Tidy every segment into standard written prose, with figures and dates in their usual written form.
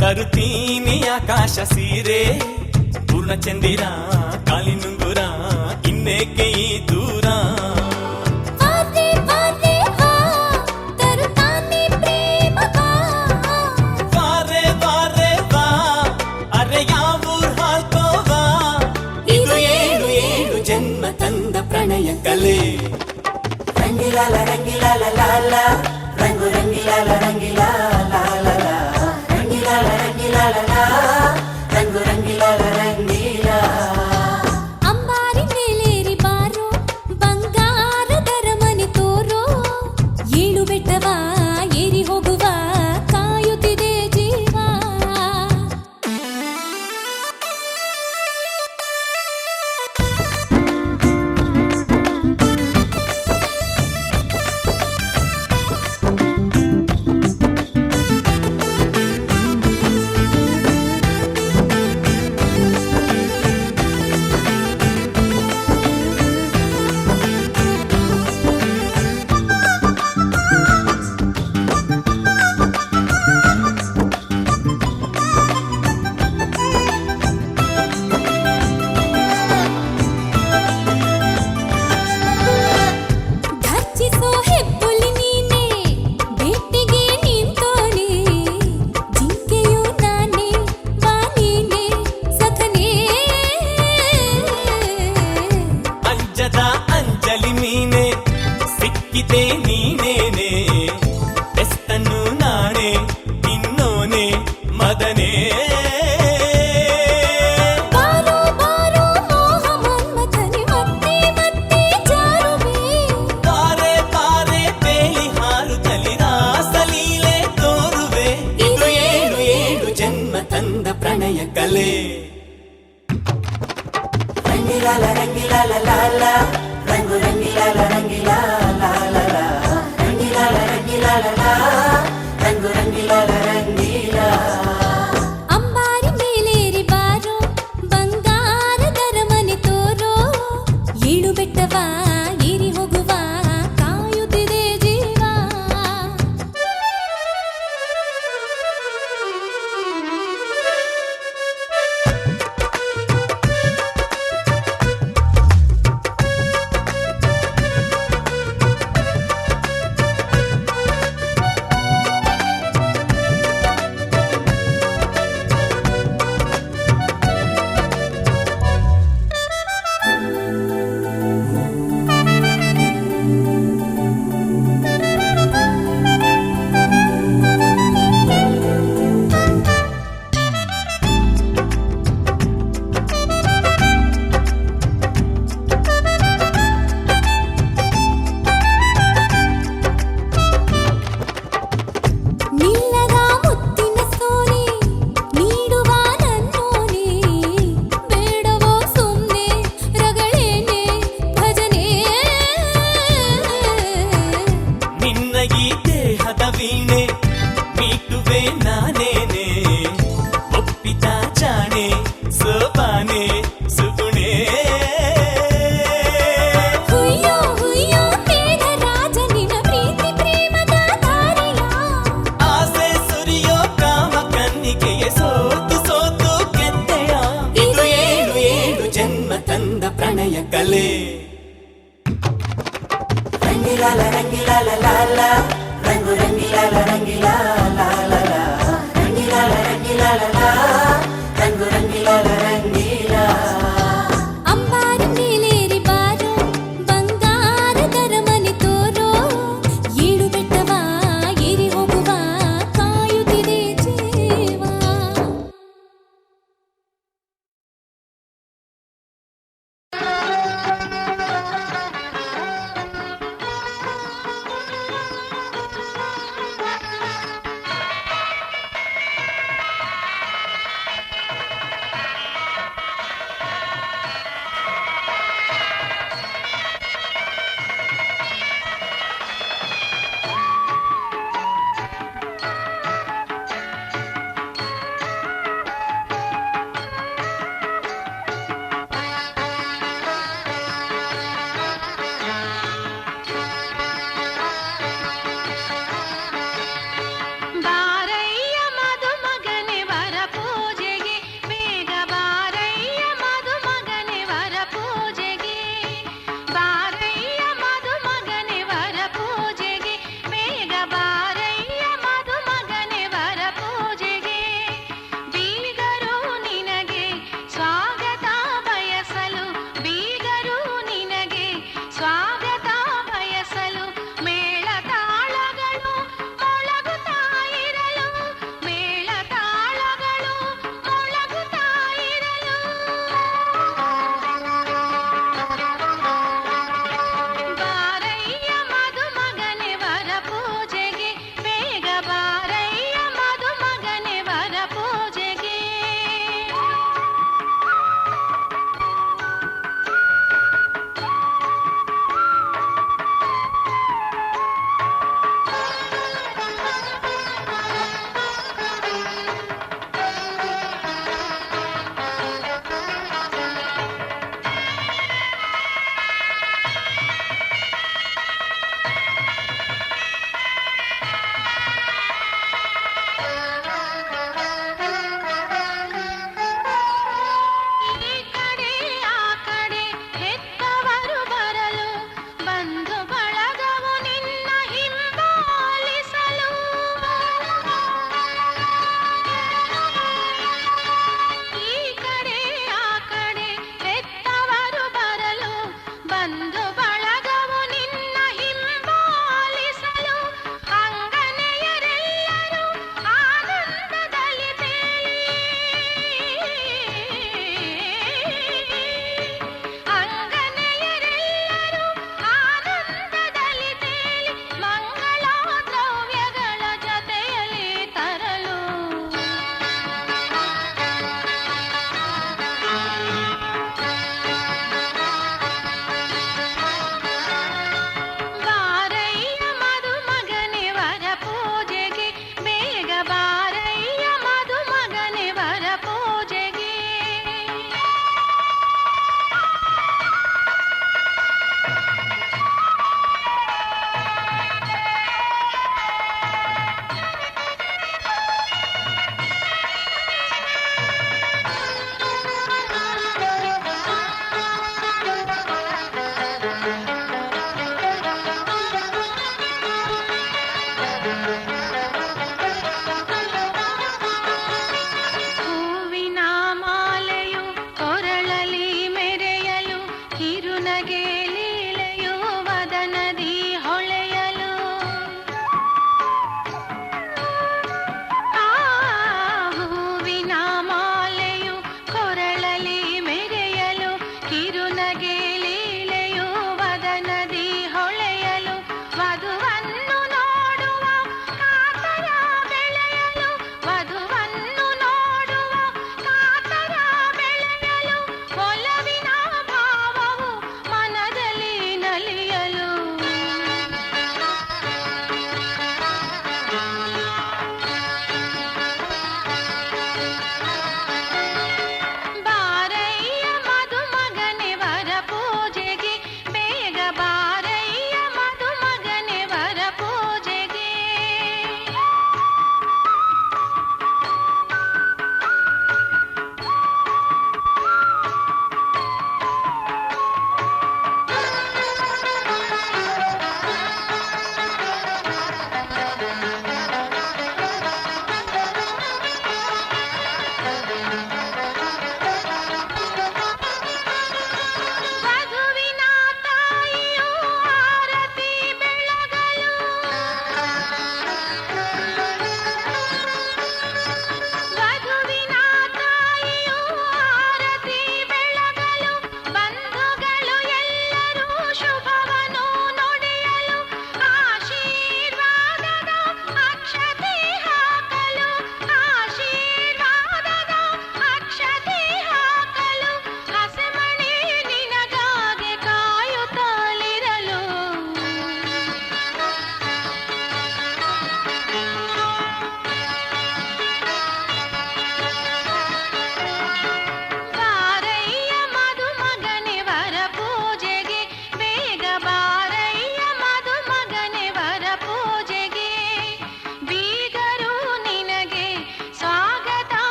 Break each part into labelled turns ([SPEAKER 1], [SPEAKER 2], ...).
[SPEAKER 1] ತರುತ್ತೀನಿ ಆಕಾಶ ಸೀರೆ ಪೂರ್ಣ ಚಂದಿರ ಕಾಲಿನುಂಗುರ ಇನ್ನೇಕೆ ಈ ದೂರ ಬಾರೆ ಬಾರೆ ಬಾ ಅರೆ ಯಾವೂರ್ ಹಾಲ್ಕೋವಾ ಇದು ಏಳು ಏಳು ಜನ್ಮ ತಂದ ಪ್ರಣಯ ಕಲೆ
[SPEAKER 2] ರಂಗಿಲಾಲ ರಂಗಿಲಾಲ ಲಾಲ ರಂಗು ರಂಗಿಲಾಲ ರಂಗಿಲಾಲ ಲಾಲ ರಂಗಿಲಾಲ ರಂಗಿಲಾಲ ಲಾ ರಂಗು ರಂಗಿಲಾಲ ರಂಗಿಲ
[SPEAKER 3] ಅಂಬಾರಿ ಮೇಲೇರಿ ಬಾರೋ ಬಂಗಾರದರ ಮನೆ ತೋರೋ ಏಳು ಬೆಟ್ಟವ ಏರಿ ಹೋಗುವ ಕಾಯುತ್ತಿದೆ ಜೀವ ಧರ್ಚಿಸೋ ಹೆಬ್ಬುಲಿ ನೀನೆ ಬೆಟ್ಟಿಗೆ ನಿಂತೋನೆ ಜಿಂಕೆಯು ನಾನೇ ಬಾನೀನೆ ಸಖನೇ
[SPEAKER 1] ಅಂಜದ ಅಂಜಲಿ ನೀನೆ ಸಿಕ್ಕಿದೆ ನೀನೇನೆ ಎಸ್ತನ್ನು ನಾಣೆ ಇನ್ನೋನೆ ಮದನೇ
[SPEAKER 3] ಬಾರೋ ಬಾರೋ ಮೋಹ ಮನ್ಮಥನೆ ಮತ್ತೆ ಮತ್ತೆ ಜಾರುವೆ
[SPEAKER 1] ಬಾರೆ ಬಾರೆ ಬೇಲಿ ಹಾರು ರಾಸಲೀಲೆ ತೋರುವೆ ಇದು ಏಳು ಏಳು ಜನ್ಮ ತಂದ ಪ್ರಣಯ ಕಲೆ
[SPEAKER 2] ರಂಗಿಲಾಲ ರಂಗಿಲಾಲ ಲಾಲ ರಂಗು ರಂಗಿಲಾಲ ರಂಗಿಲಾಲ ಲಾಲ ರಂಗಿಲಾಲ ರಂಗಿಲಾಲ ಲಾ ರಂಗು ರಂಗಿಲಾಲ ರಂಗಿಲ
[SPEAKER 3] ಅಂಬಾರಿ ಮೇಲೇರಿ ಬಾರೋ ಬಂಗಾರದರ ಮನೆ ತೋರೋ ಏಳು ಬೆಟ್ಟವ ಏರಿ ಹೋಗುವ ಕಾಯುತ್ತಿದೆ ಜೀವ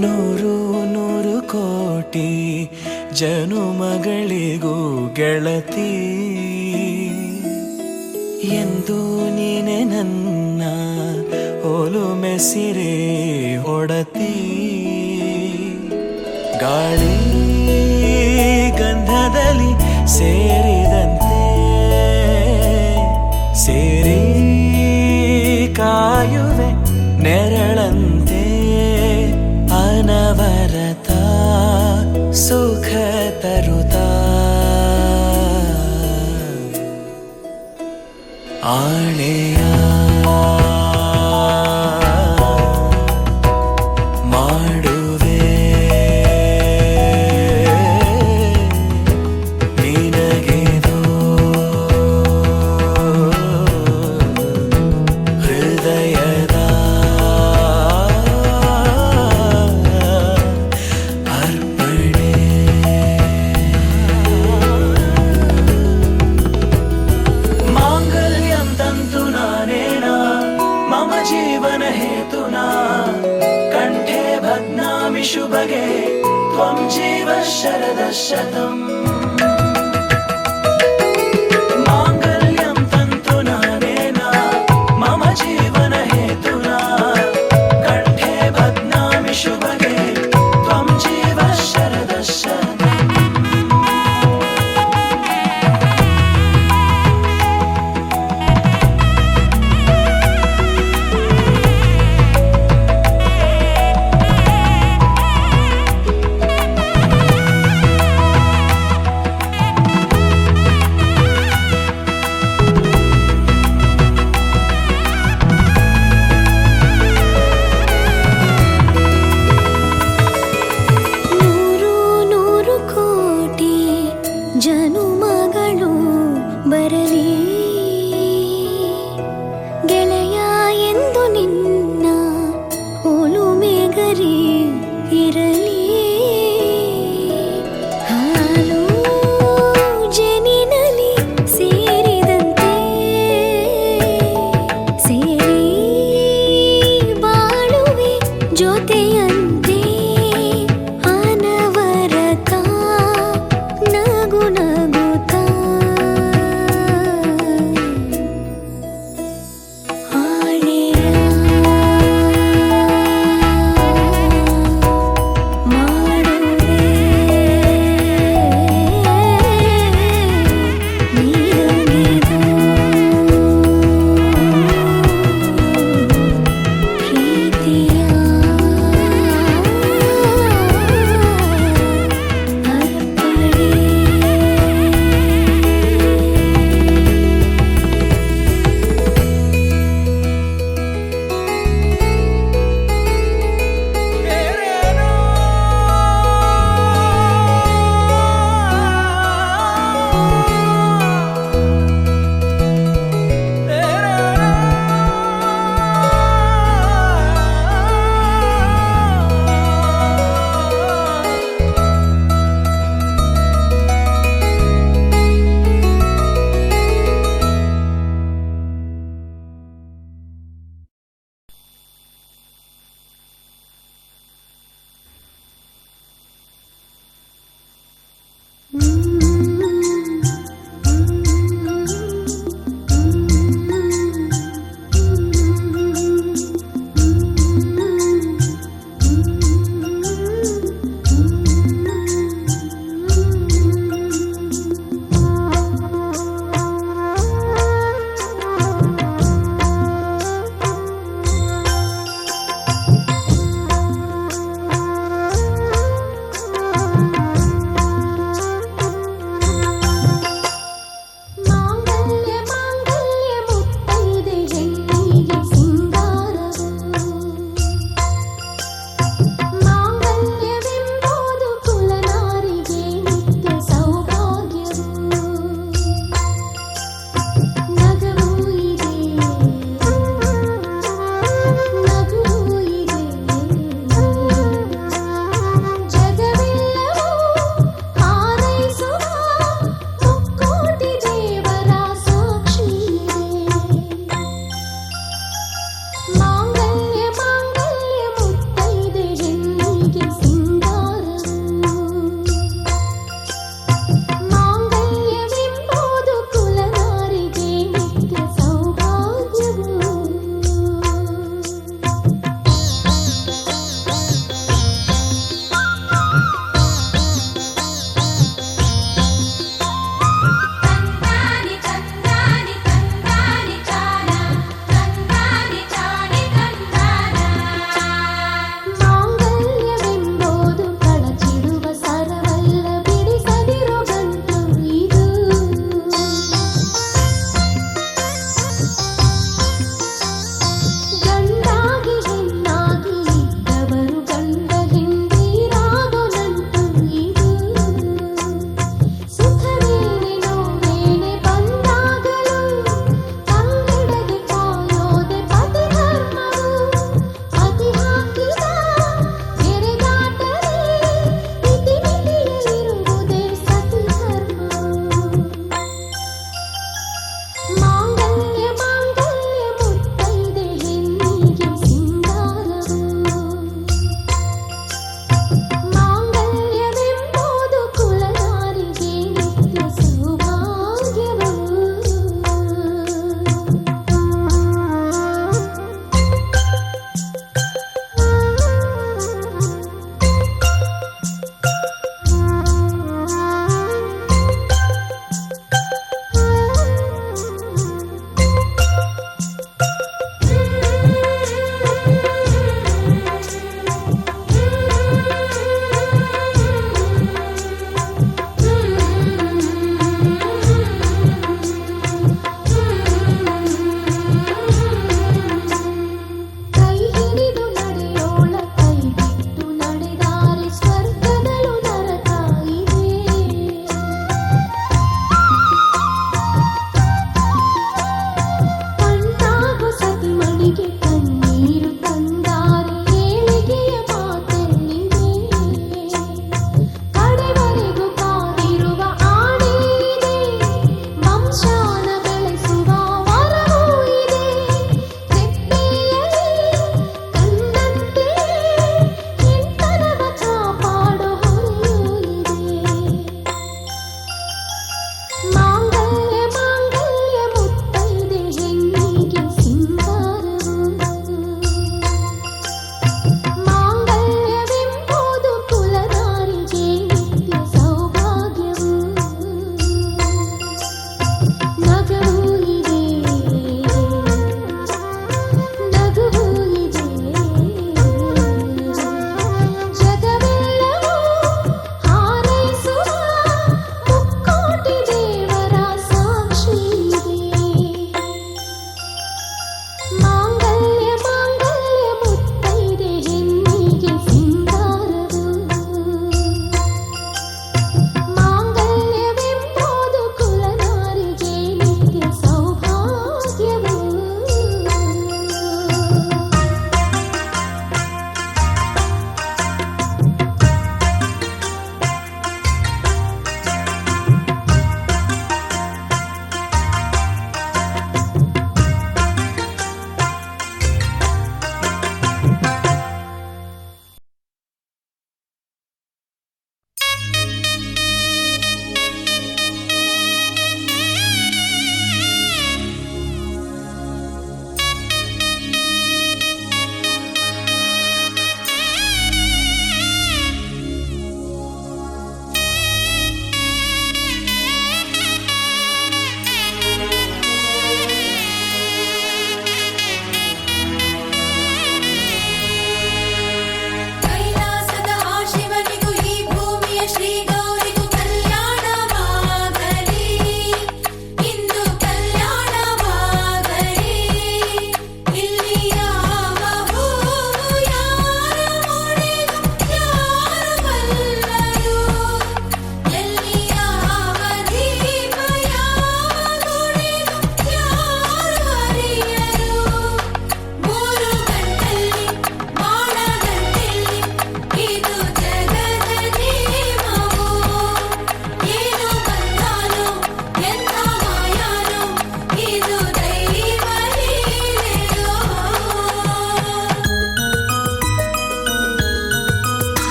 [SPEAKER 1] ನೂರು ನೂರು ಕೋಟಿ ಜನುಮಗಳಿಗೂ ಗೆಳತಿ ಎಂದು ನೀನೆ ನನ್ನ ಒಲುಮೆ ಸಿರೆ ಒಡತಿ ಗಾಳಿ ಗಂಧದಲ್ಲಿ ಸೇರಿದಂತೆ ಸೇರಿ ಕಾಯುವೆ ನೆರಳಂತೆ ಅನವರತ ಸುಖ ತರುತ್ತಾ ಆಣೆಯ ಮಾಡುವೆ ನಿನಗೆದೋ ಹೃದಯದ ಅರ್ಪಣೆ ಮಾಂಗಲ್ಯಂ ತಂತು ನಾನೇನ ಮಮ ಜೀವನ ಹೇತುನಾ ಕಂಠೆ ಭಗ್ನಾಮಿ ಶುಭಗೆ ತ್ವಂ ಜೀವ ಶರದ ಶತಂ ಮಾಂಗಲ್ಯಂ ತಂತು ನಾನೇನ ಮಮ ಜೀವನ ಹೇತುನಾ ಕಂಠೆ ಭಗ್ನಾಮಿ ಶುಭಗೆ ತ್ವಂ ಜೀವ ಶರದ ಶತಂ
[SPEAKER 3] ನೂರು ನೂರು ಕೋಟಿ ಜನುಮಗಳು ಬರಲಿ ಗೆಳೆಯ ಎಂದು ನಿನ್ನ ಒಲುಮೆಗರಿ ಇರಲಿ ಹಾಲು ಜನಿನಲಿ ಸೇರಿದಂತೆ ಸೇರಿ ಬಾಳುವೆ ಜೊತೆಯಂತೆ ಅನವರತ ನಗು ನಗುತ್ತಾ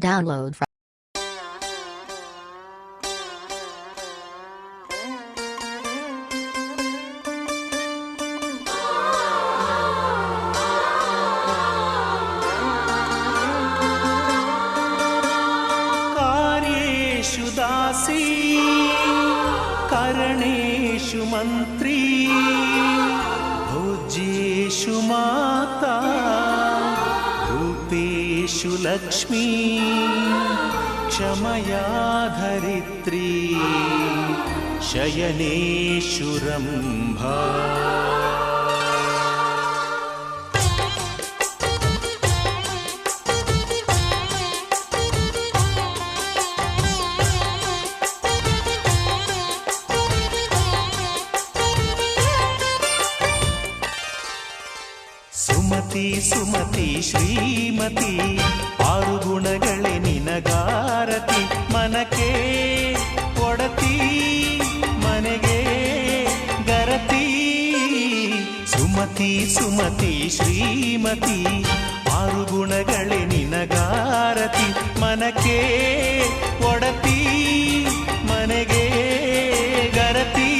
[SPEAKER 4] Download from
[SPEAKER 1] कार्येषु दासी करणेषु मन्त्री भोज्येषु माता रूपेषु लक्ष्मी क्षमया धरित्री शयनेषु रम्भा ಸುಮತಿ ಸುಮತಿ ಶ್ರೀಮತಿ ಆರು ಗುಣಗಳೇ ನಿನಗಾರತಿ ಮನಕ್ಕೆ ಒಡತಿ ಮನೆಗೆ ಗರತಿ ಸುಮತಿ ಸುಮತಿ ಶ್ರೀಮತಿ ಆರು ಗುಣಗಳೇ ನಿನಗಾರತಿ ಮನಕ್ಕೆ ಒಡತಿ ಮನೆಗೆ ಗರತಿ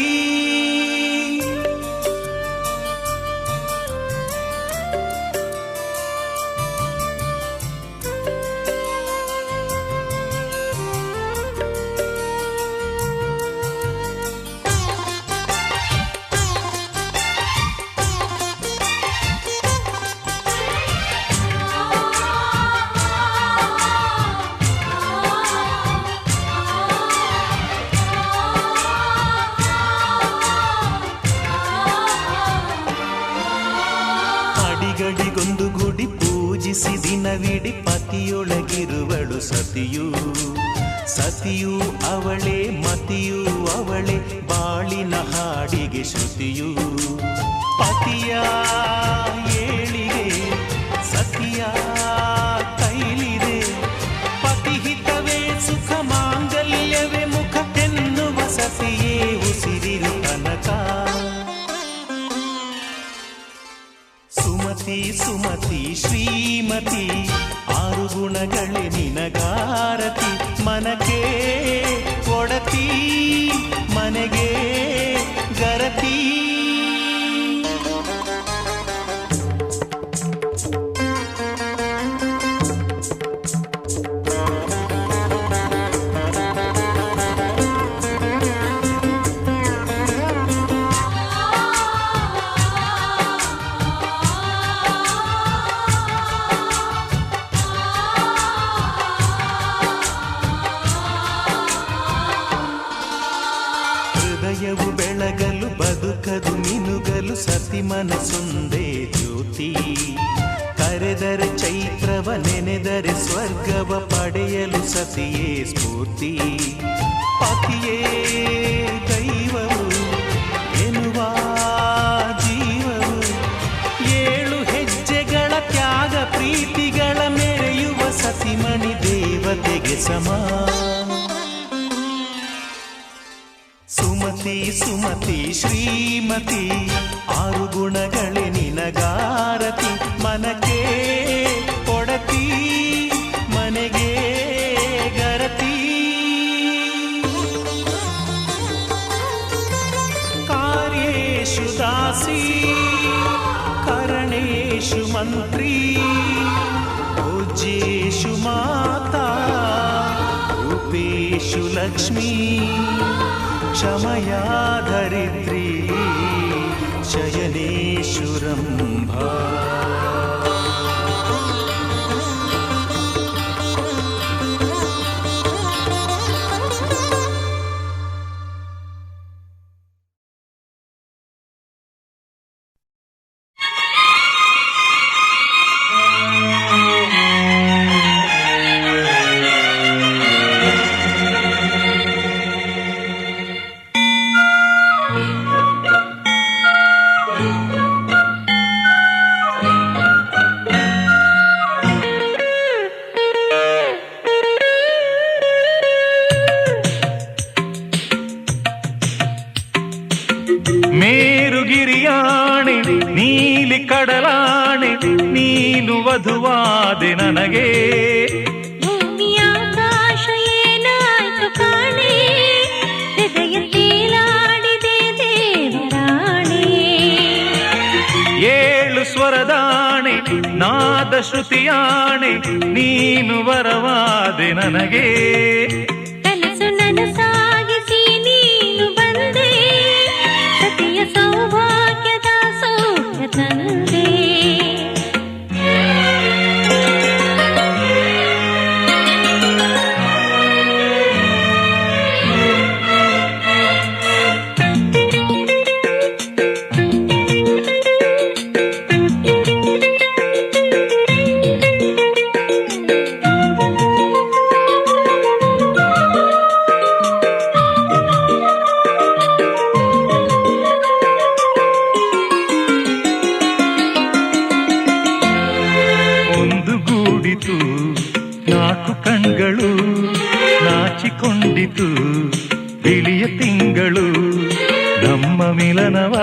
[SPEAKER 1] ಅಡಿಗಡಿಗೊಂದು ಗುಡಿ ಪೂಜಿಸಿ ದಿನವಿಡಿ ಪತಿಯೊಳಗಿರುವಳು ಸತಿಯು ಸತಿಯು ಅವಳೇ ಮತಿಯು ಅವಳೇ ಬಾಳಿನ ಹಾಡಿಗೆ ಶ್ರುತಿಯು ಪತಿಯ ಏಳಿಗೆ ಸತಿಯ ಕೈಲಿದೆ ಪತಿಹಿತವೇ ಸುಖ ಮಾಂಗಲ್ಯವೇ ಮುಖ ಎನ್ನುವ ಸತಿಯೇ ಉಸಿರಿರು ತನಕ ಸುಮತಿ ಸುಮತಿ ಶ್ರೀಮತಿ ಆರು ಗುಣಗಳೇ ನಿನಗಾರತಿ ಮನಕ್ಕೆ ಒಡತಿ ಮನೆಗೆ ಗರತಿ ಹೃದಯವು ಬೆಳಗಲು ಬದುಕದು ಮಿನುಗಲು ಸತಿ ಮನಸೊಂದೇ ಜ್ಯೋತಿ ಕರೆದರೆ ಚೈತ್ರವ ನೆನೆದರೆ ಸ್ವರ್ಗವ ಪಡೆಯಲು ಸತಿಯೇ ಸ್ಫೂರ್ತಿ ಪತಿಯೇ ದೈವವು ಎನ್ನುವ ಜೀವವು ಏಳು ಹೆಜ್ಜೆಗಳ ತ್ಯಾಗ ಪ್ರೀತಿಗಳ ಮೆರೆಯುವ ಸತಿಮಣಿ ದೇವತೆಗೆ ಸಮ ಸುಮತಿ ಸುಮತಿ ಶ್ರೀಮತಿ ಆರು ಗುಣಗಳೇ ನಿನಗಾರತಿ ಮನಕ್ಕೆ ಒಡತಿ ಮನೆಗೆ ಗರತಿ ಕಾರ್ಯೇಷು ದಾಸಿ ಕರಣೇಷು ಮಂತ್ರಿ ಭೋಜ್ಯೇಷು ಮಾತಾ ರೂಪೇಷು ಲಕ್ಷ್ಮೀ क्षमया धरित्री शयनेषु रम्भा ಮೇರುಗಿರಿಯಾಣೆ ನೀಲಿ ಕಡಲಾಣೆ ನೀನು ವಧುವಾದೆ ನನಗೆ
[SPEAKER 3] ಭೂಮಿಯ
[SPEAKER 1] ಶ್ರುತಿಯಾಣೆ ನೀನು ವರವಾದೆ ನನಗೆ.
[SPEAKER 3] ಕನಸು ನನಸಾಗಿಸಿ ನೀನು ಬಂದೆ, ಸತಿಯ ಸೌಭಾಗ್ಯದ ಸೌಖ್ಯ ತಂದೆ.
[SPEAKER 1] ನಾಲ್ಕು ಕಣ್ಗಳು ನಾಚಿಕೊಂಡಿತು ಬಿಳಿಯ ತಿಂಗಳು, ನಮ್ಮ ಮಿಲನವ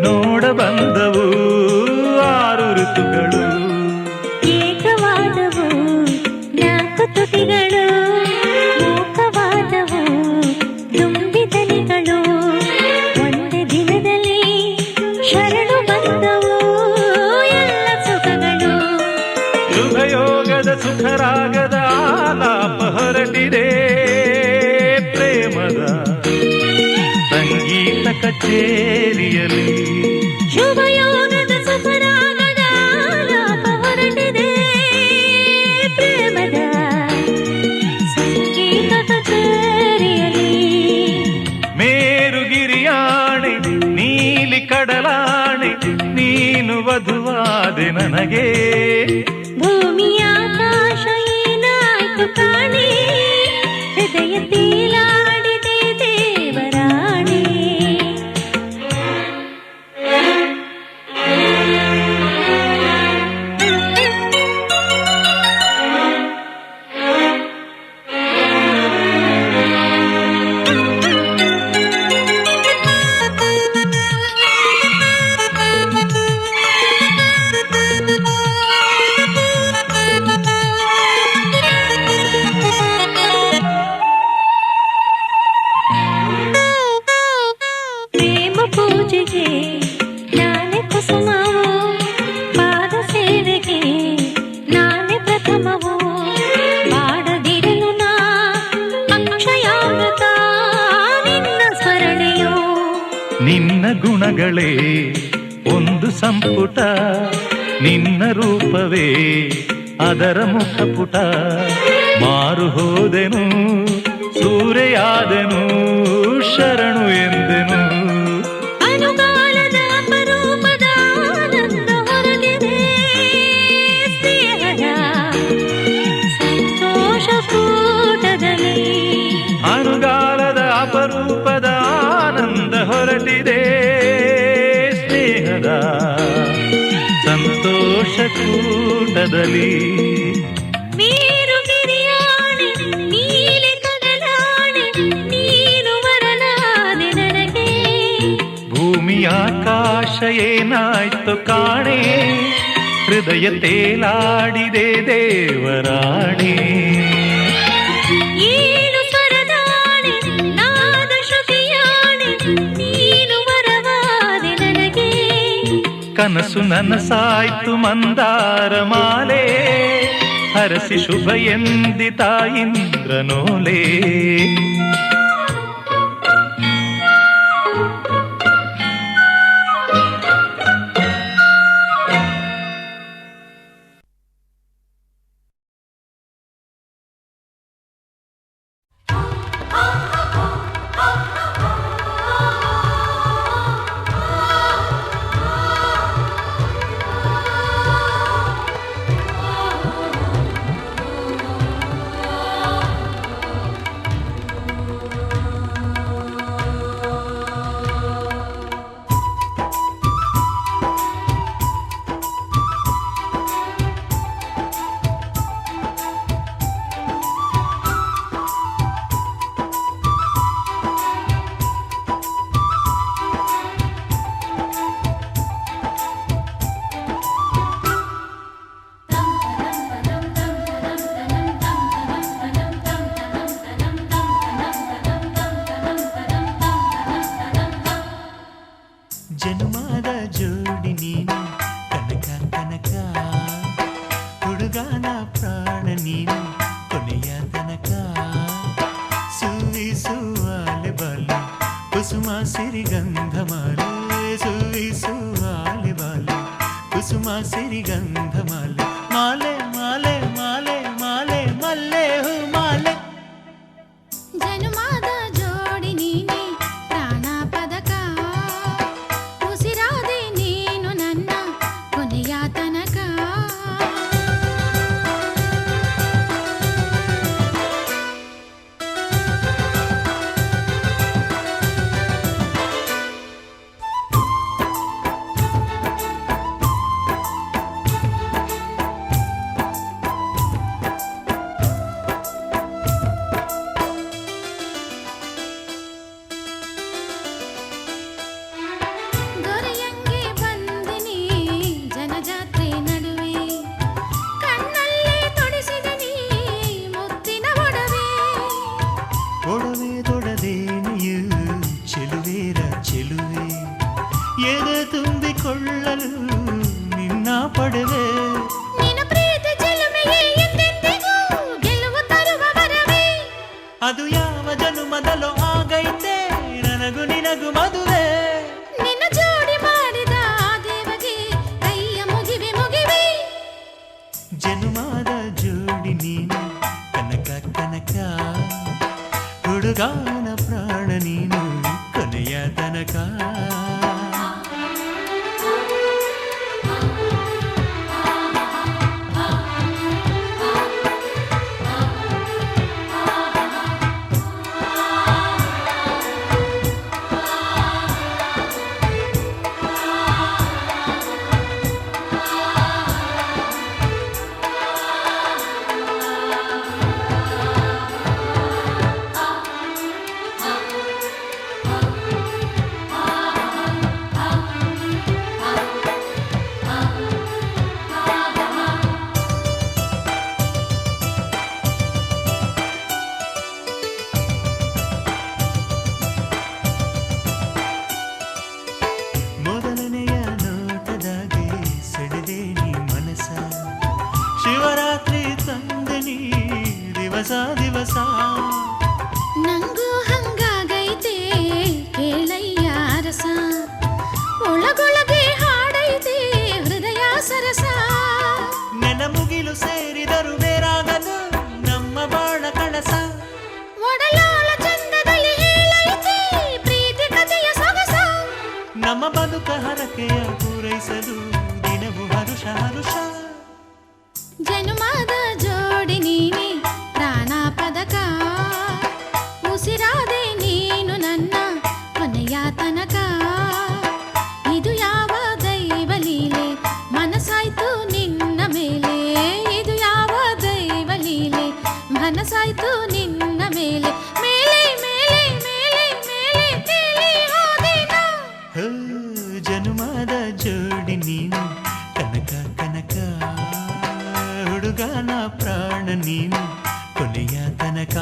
[SPEAKER 1] ನೋಡ ಬಂದವು 6 ಋತುಗಳು.
[SPEAKER 3] ಏಕವಾದವು 4 ತುಟಿಗಳು, ಮೂಕವಾದವು ತುಂಬಿದನಿಗಳು, ಒಂದೇ ದಿನದಲ್ಲಿ ಶರಣು ಬಂದವು ಎಲ್ಲ ಸುಖಗಳು.
[SPEAKER 1] ಶುಭಯೋಗದ ಸುಖರಾಗದ ಆಲಾಪ ಹೊರಟಿದೆ, ಪ್ರೇಮದ ಸಂಗೀತ ಕಚೇರಿಯಲ್ಲಿ.
[SPEAKER 3] ಶುಭಯೋಗದ ಸುಖರಾಗದ ಆಲಾಪ ಹೊರಟಿದೆ, ಪ್ರೇಮದ ಸಂಗೀತ ಕಚೇರಿಯಲ್ಲಿ.
[SPEAKER 1] ಮೇರುಗಿರಿಯಾಣೆ ನೀಲಿ ಕಡಲಾಣೆ ನೀನು ವಧುವಾದೆ ನನಗೆ.
[SPEAKER 3] ಭೂಮಿಯ ಆಕಾಶ ಏನಾಯ್ತು ಕಾಣೆ, ಹೃದಯ ತೇಲಾಡಿದೆ ದೇವರಾಣೆ. ಪ್ರೇಮ ಪೂಜೆಗೆ ನಾನೇ ಕುಸುಮವು, ಪಾದ ಸೇವೆಗೆ ನಾನೇ ಪ್ರಥಮವು. ಬಾಡದಿರಲು ನಾ ಅಕ್ಷಯಾಮೃತ ನಿನ್ನ ಸ್ಮರಣೆಯೋ.
[SPEAKER 1] ನಿನ್ನ ಗುಣಗಳೇ ಒಂದು ಸಂಪುಟ, ನಿನ್ನ ರೂಪವೇ ಅದರ ಮುಖಪುಟ. ಮಾರು ಹೋದೆನು ಸೂರೆಯಾದೆನು ಶರಣು ಎಂದೆನು.
[SPEAKER 3] ಅನುಗಾಲದ ಅಪರೂಪದ ಆನಂದ ಹೊರಗಿದೆ, ಸ್ನೇಹದ ಸಂತೋಷ ಕೂಟದಲ್ಲಿ.
[SPEAKER 1] ಅನುಗಾಲದ ಅಪರೂಪದ ಆನಂದ ಹೊರಟಿದೆ, ಸ್ನೇಹದ ಸಂತೋಷ ಕೂಟದಲ್ಲಿ.
[SPEAKER 3] ಮೇರುಗಿರಿಯಾಣೆ ನೀಲಿ ಕಡಲಾಣೆ ನೀನು ವರನಾದೆ ನನಗೆ.
[SPEAKER 1] ಭೂಮಿ ಆಕಾಶ ಏನಾಯ್ತು ಕಾಣೆ, ಹೃದಯ ತೇಲಾಡಿದೆ ದೇವರಾಣೆ.
[SPEAKER 3] ಏಳು ಸ್ವರದಾಣೆ ನಾದ ಶ್ರುತಿಯಾಣೆ ನೀನು ವರವಾದೆ ನನಗೆ.
[SPEAKER 1] ಕನಸು ನನಸಾಯ್ತು ಮಂದಾರ ಮಾಲೆ, ಹರಸಿ ಶುಭ ಎಂದಿತ ಇಂದ್ರನೋಲೆ.
[SPEAKER 4] ಸಿರಿಗಂಧಮಾಲೆ ಸುವಿಸುವಾಲೆ ಬಾಲೆ ಕುಸುಮ ಸಿರಿಗಂಧಮಾಲೆ ಮಾಲೆ ಮಾಲೆ ಮಾಲೆ ಮಾಲೆ ಮಲ್ಲೆ ಹೂ ಮಾಲೆ
[SPEAKER 3] ಜನುಮಾದ ಜೋಡಿ ನೀನೆ ಪ್ರಾಣ ಪದಕ ಉಸಿರಾದೆ ನೀನು ನನ್ನ ಕೊನೆಯ ತನಕ ದೊರೆಯಂಗೆ ಬಂದಿನಿ ಜನಜಾತ್ರೆ ನಡುವೆ ಕಣ್ಣಲ್ಲೇ ತೊಡಿಸಿದ ನೀ ಮುತ್ತಿನ ಒಡವೆ
[SPEAKER 4] ಒಡವೆ ತೊಡದೇನೆಯು ಚೆಲುವೇರ ಚೆಲುವೆ ಎದೆ ತುಂಬಿಕೊಳ್ಳಲು ನಿನ್ನ ಪಡೆವೆ
[SPEAKER 3] ನಿನ್ನ ಪ್ರೀತಿ ಚೆಲುಮೆಯೇ ಎಂದೆಂದಿಗೂ ಗೆಲುವು ತರುವ ವರವೇ
[SPEAKER 4] ಅದು ಯಾವ ಜನುಮದಲೋ ಆಗೈತೆ ನನಗೂ ನಿನಗೂ ಮದುವೆ
[SPEAKER 3] ನಿನ್ನ ಜೋಡಿ ಮಾಡಿದ ಆ ದೇವಗೆ ಕೈಯ ಮುಗಿವೆ ಮುಗಿವೆ
[SPEAKER 4] ಜನುಮಾದ ಜೋಡಿ ನೀನು ಕನಕ ಕನಕ ಹುಡುಗಾನ ಪ್ರಾಣ ನೀನು ಕೊನೆಯ ತನಕ ಮೊದಲನೆಯ ನೋಟದಾಗೆ ಸೆಳೆದೆ ನೀ ಮನಸ ಶಿವರಾತ್ರಿ ತಂದೆ ನೀ ದಿವಸ ದಿವಸ
[SPEAKER 3] ನಂಗೂ ಹಂಗಾಗೈತೆ ಕೇಳಯ್ಯ ರಸ ಒಳಗೊಳಗೆ ಹಾಡೈತೆ ಹೃದಯ ಸರಸ
[SPEAKER 4] ನೆನ ಮುಗಿಲು ಸೇರಿದರು ಬೇರಾಗದು ನಮ್ಮ ಬಾಳ ಕಳಸ
[SPEAKER 3] ಒಡಲಾಳ ಚಂದದಲ್ಲಿ ಹೇಳೈತೆ ಪ್ರೀತಿ ಕಥೆಯ ಸೊಗಸ
[SPEAKER 4] ನಮ್ಮ ಬದುಕ ಹರಕೆಯ ಪೂರೈಸಲು ದಿನವೂ ಹರುಷ ಹರುಷ
[SPEAKER 3] ಜನುಮಾದ ಜೋಡಿ ನೀನೆ ಪ್ರಾಣ ಪದಕ ಉಸಿರಾದೆ ನೀನು ನನ್ನ ಕೊನೆಯ ತನಕ ಇದು ಯಾವ ದೈವ ಲೀಲೆ ಮನಸಾಯ್ತು ನಿನ್ನ ಮೇಲೆ ಇದು ಯಾವ ದೈವ ಲೀಲೆ ಮನಸಾಯ್ತು ನಿನ್ನ ಮೇಲೆ ಮೇಲೆ ಮೇಲೆ ಮೇಲೆ ಮೇಲೆ ತೇಲಿ ಹೋದೆ ನಾ.
[SPEAKER 4] ಹೋ, ಜನುಮದ ಜೋಡಿ ನೀನು ಕನಕ ಕನಕ ಹುಡುಗನ ಪ್ರಾಣ ನೀನು ಕೊನೆಯ ತನಕ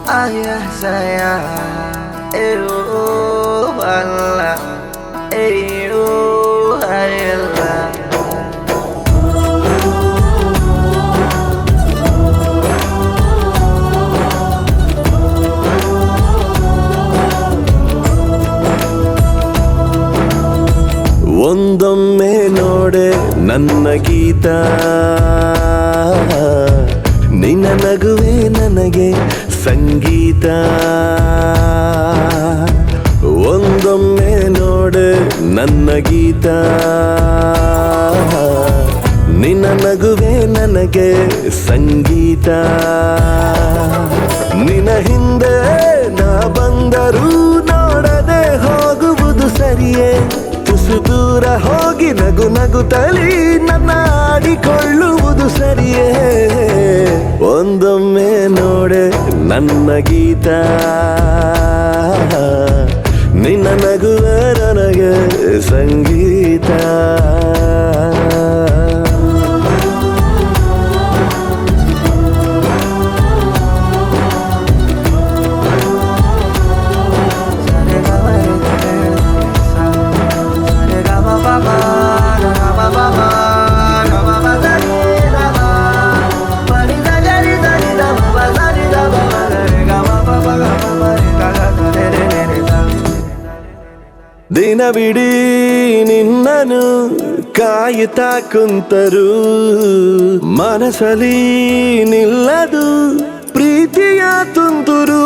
[SPEAKER 5] Ayah saya, Allah, Allah. ಒಂದೊಮ್ಮೆ ನೋಡೆ ನನ್ನ ಗೀತ ನಿನ್ನ ನಗುವೆ ನನಗೆ ಸಂಗೀತ ಒಂದೊಮ್ಮೆ ನೋಡೆ ನನ್ನ ಗೀತ ನಿನ್ನ ನಗುವೆ ನನಗೆ ಸಂಗೀತ ನಿನ್ನ ಹಿಂದೆ ನಾ ಬಂದರೂ ನೋಡದೆ ಹೋಗುವುದು ಸರಿಯೇ ತುಸು ತುಸು ದೂರ ಹೋಗಿ ನಗು ನಗುತ್ತಲಿ ನನ್ನ ಆಡಿಕೊಳ್ಳುವುದು ಸರಿಯೇ ಒಂದೊಮ್ಮೆ ನೋಡೆ ನನ್ನ ಗೀತ ನಿನ್ನ ನಗುವ ನನಗೆ ಸಂಗೀತ ದಿನವಿಡೀ ನಿನ್ನನು ಕಾಯುತ್ತಾ ಕುಂತರು ಮನಸಲಿ ನಿಲ್ಲದು ಪ್ರೀತಿಯ ತುಂತುರು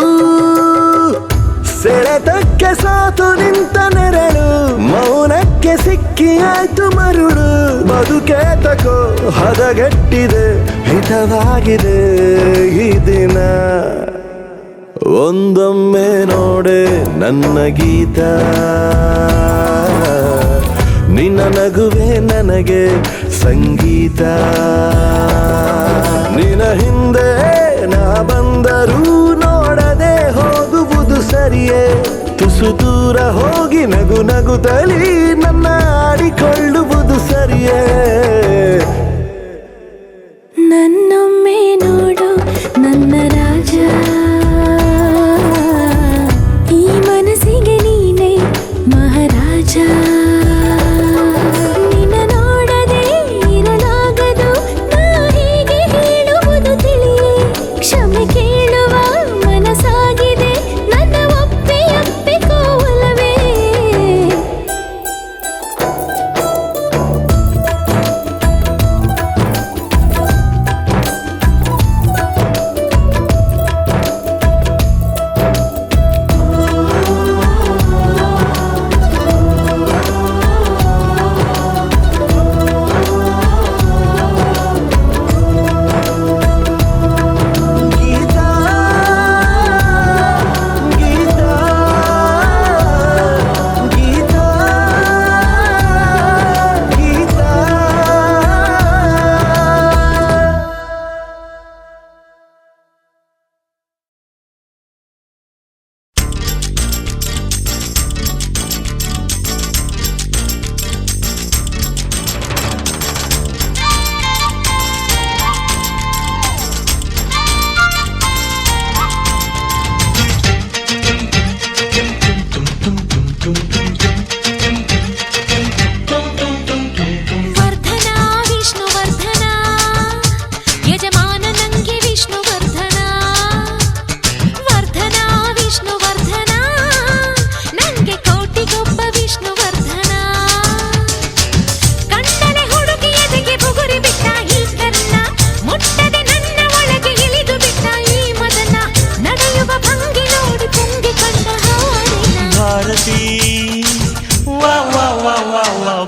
[SPEAKER 5] ಸೆಳೆತಕ್ಕೆ ಸೋತು ನಿಂತ ನೆರಳು ಮೌನಕ್ಕೆ ಸಿಕ್ಕಿ ಆಯ್ತು ಮರುಳು ಬದುಕೆ ತಕೋ ಹದಗೆಟ್ಟಿದೆ ಹಿತವಾಗಿದೆ ಈ ದಿನ ಒಂದೊಮ್ಮೆ ನೋಡೆ ನನ್ನ ಗೀತ ನಿನ್ನ ನಗುವೆ ನನಗೆ ಸಂಗೀತ ನಿನ್ನ ಹಿಂದೆ ನಾ ಬಂದರೂ ನೋಡದೆ ಹೋಗುವುದು ಸರಿಯೇ ತುಸು ದೂರ ಹೋಗಿ ನಗು ನಗುತ್ತಲಿ ನನ್ನ ಆಡಿಕೊಳ್ಳುವುದು ಸರಿಯೇ
[SPEAKER 3] ನನ್ನೊಮ್ಮೆ ನೋಡು ನನ್ನ ರಾಜ ಈ ಮನಸ್ಸಿಗೆ ನೀನೆ ಮಹಾರಾಜ ನಿನ್ನ ನೋಡದೆ ಇರಲಾಗದು ನಾ ಹೀಗೆ ಹೇಳುವುದು ತಿಳಿಯೇ ಕ್ಷಮೆ ಕೇಳುವ ಮನಸ್ಸಾಗಿದೆ ನನ್ನ ಒಪ್ಪಿಕೊಳ್ಳುವೇ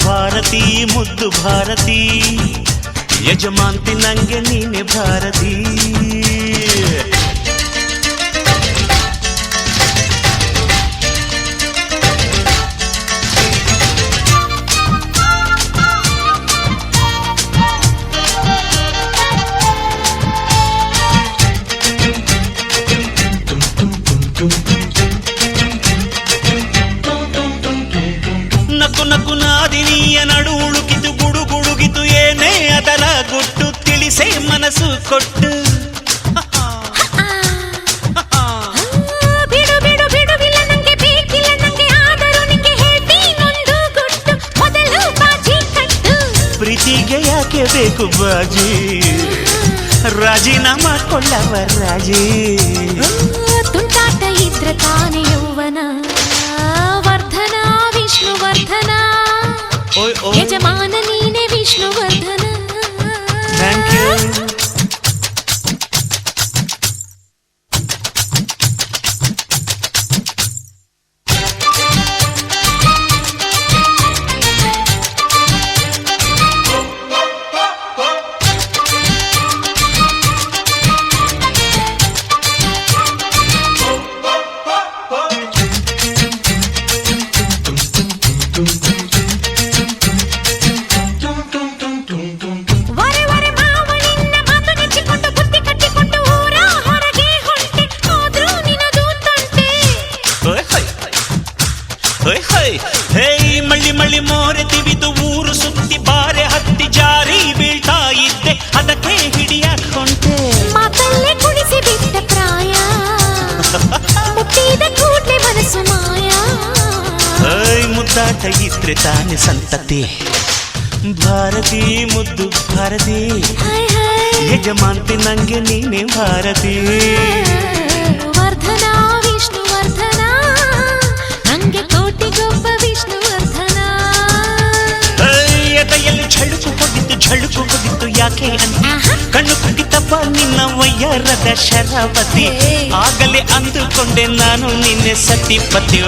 [SPEAKER 4] ಭಾರತಿ ಮುದ್ದು ಭಾರತಿ ಯಜಮಾಂತಿ ನಂಗೆ ನೀನೆ ಭಾರತಿ ನಕ್ಕು ನಕ್ಕು ನಾದಿನಿಯ ನಡು ಉಳುಕಿತು ಗುಡು ಗುಡುಗಿತು ಏನೇ ಅದರ ಗುಟ್ಟು ತಿಳಿಸೆ ಮನಸ್ಸು ಕೊಟ್ಟು
[SPEAKER 3] ಬಿಡು ಬಿಡು ಬಿಡುವಿಲ್ಲ ನಂಗೆ ಬೇಕಿಲ್ಲ ನಂಗೆ ಆದರೂ ನಿಂಗೆ ಹೇಳ್ತೀನೊಂದು ಗುಟ್ಟು ಮೊದಲು ಬಾಜಿ ಕಟ್ಟು
[SPEAKER 4] ಪ್ರೀತಿಗೆ ಯಾಕೆ ಬೇಕು ಬಾಜಿ ರಾಜೀನಾಮಾ ಕೊಳ್ಳವ ರಾಜಿ
[SPEAKER 3] ತುಂಟಾಟ ಇದ್ರೆ ತಾನೇ ಯೌವನ ವರ್ಧನ ವಿಷ್ಣುವರ್ಧನ
[SPEAKER 4] ಓಯ್ ಓಯ್
[SPEAKER 3] ಯಜಮಾನ ನೀನೆ ವಿಷ್ಣುವರ್ಧನ
[SPEAKER 4] ಥ್ಯಾಂಕ್ ಯು ಹೊಯ್ ಹೊಯ್ ಹೇ ಮಳ್ಳಿ ಮಳ್ಳಿ ಮೋರೆ ತಿವಿದು ಊರು ಸುತ್ತಿ ಬಾರೆ ಹತ್ತಿ ಜಾರಿ ಬೀಳ್ತಾ ಇದ್ದೆ ಅದಕ್ಕೆ ಹಿಡಿಯಾಕ್ ಹೊಂಟೆ
[SPEAKER 3] ಮಾತಲ್ಲೇ ಕುಣಿಸಿ ಬಿಟ್ಟ ಪ್ರಾಯ ಮುಟ್ಟಿದ ಕೂಡ್ಲೆ ಮನಸ್ಸು ಮಾಯ
[SPEAKER 4] ಮುದ್ದಾಟ ಇದ್ರೆ ತಾನೆ ಸಂತತಿ ಭಾರತಿ ಮುದ್ದು ಭಾರತಿ ಯಜಮಾಂತಿ ನಂಗೆ ನೀನೆ ಭಾರತಿ
[SPEAKER 3] ವರ್ಧನ ವಿಷ್ಣುವರ್ಧನ ನಂಗೆ ಕೋಟಿಗೊಬ್ಬ ವಿಷ್ಣುವರ್ಧನ
[SPEAKER 4] ಎದೆಯಲ್ಲಿ ಝಳುಕು ಹೊಡಿತು ಯಾಕೆ ಅಂತ ಕಣ್ಣು ಕುಟ್ಟಿತಪ್ಪ ನಿನ್ನ ವಯ್ಯರದ ಶರಾವತಿ ಆಗಲೇ ಅಂದುಕೊಂಡೆ ನಾನು ನಿನ್ನೆ ಸತಿಪತಿ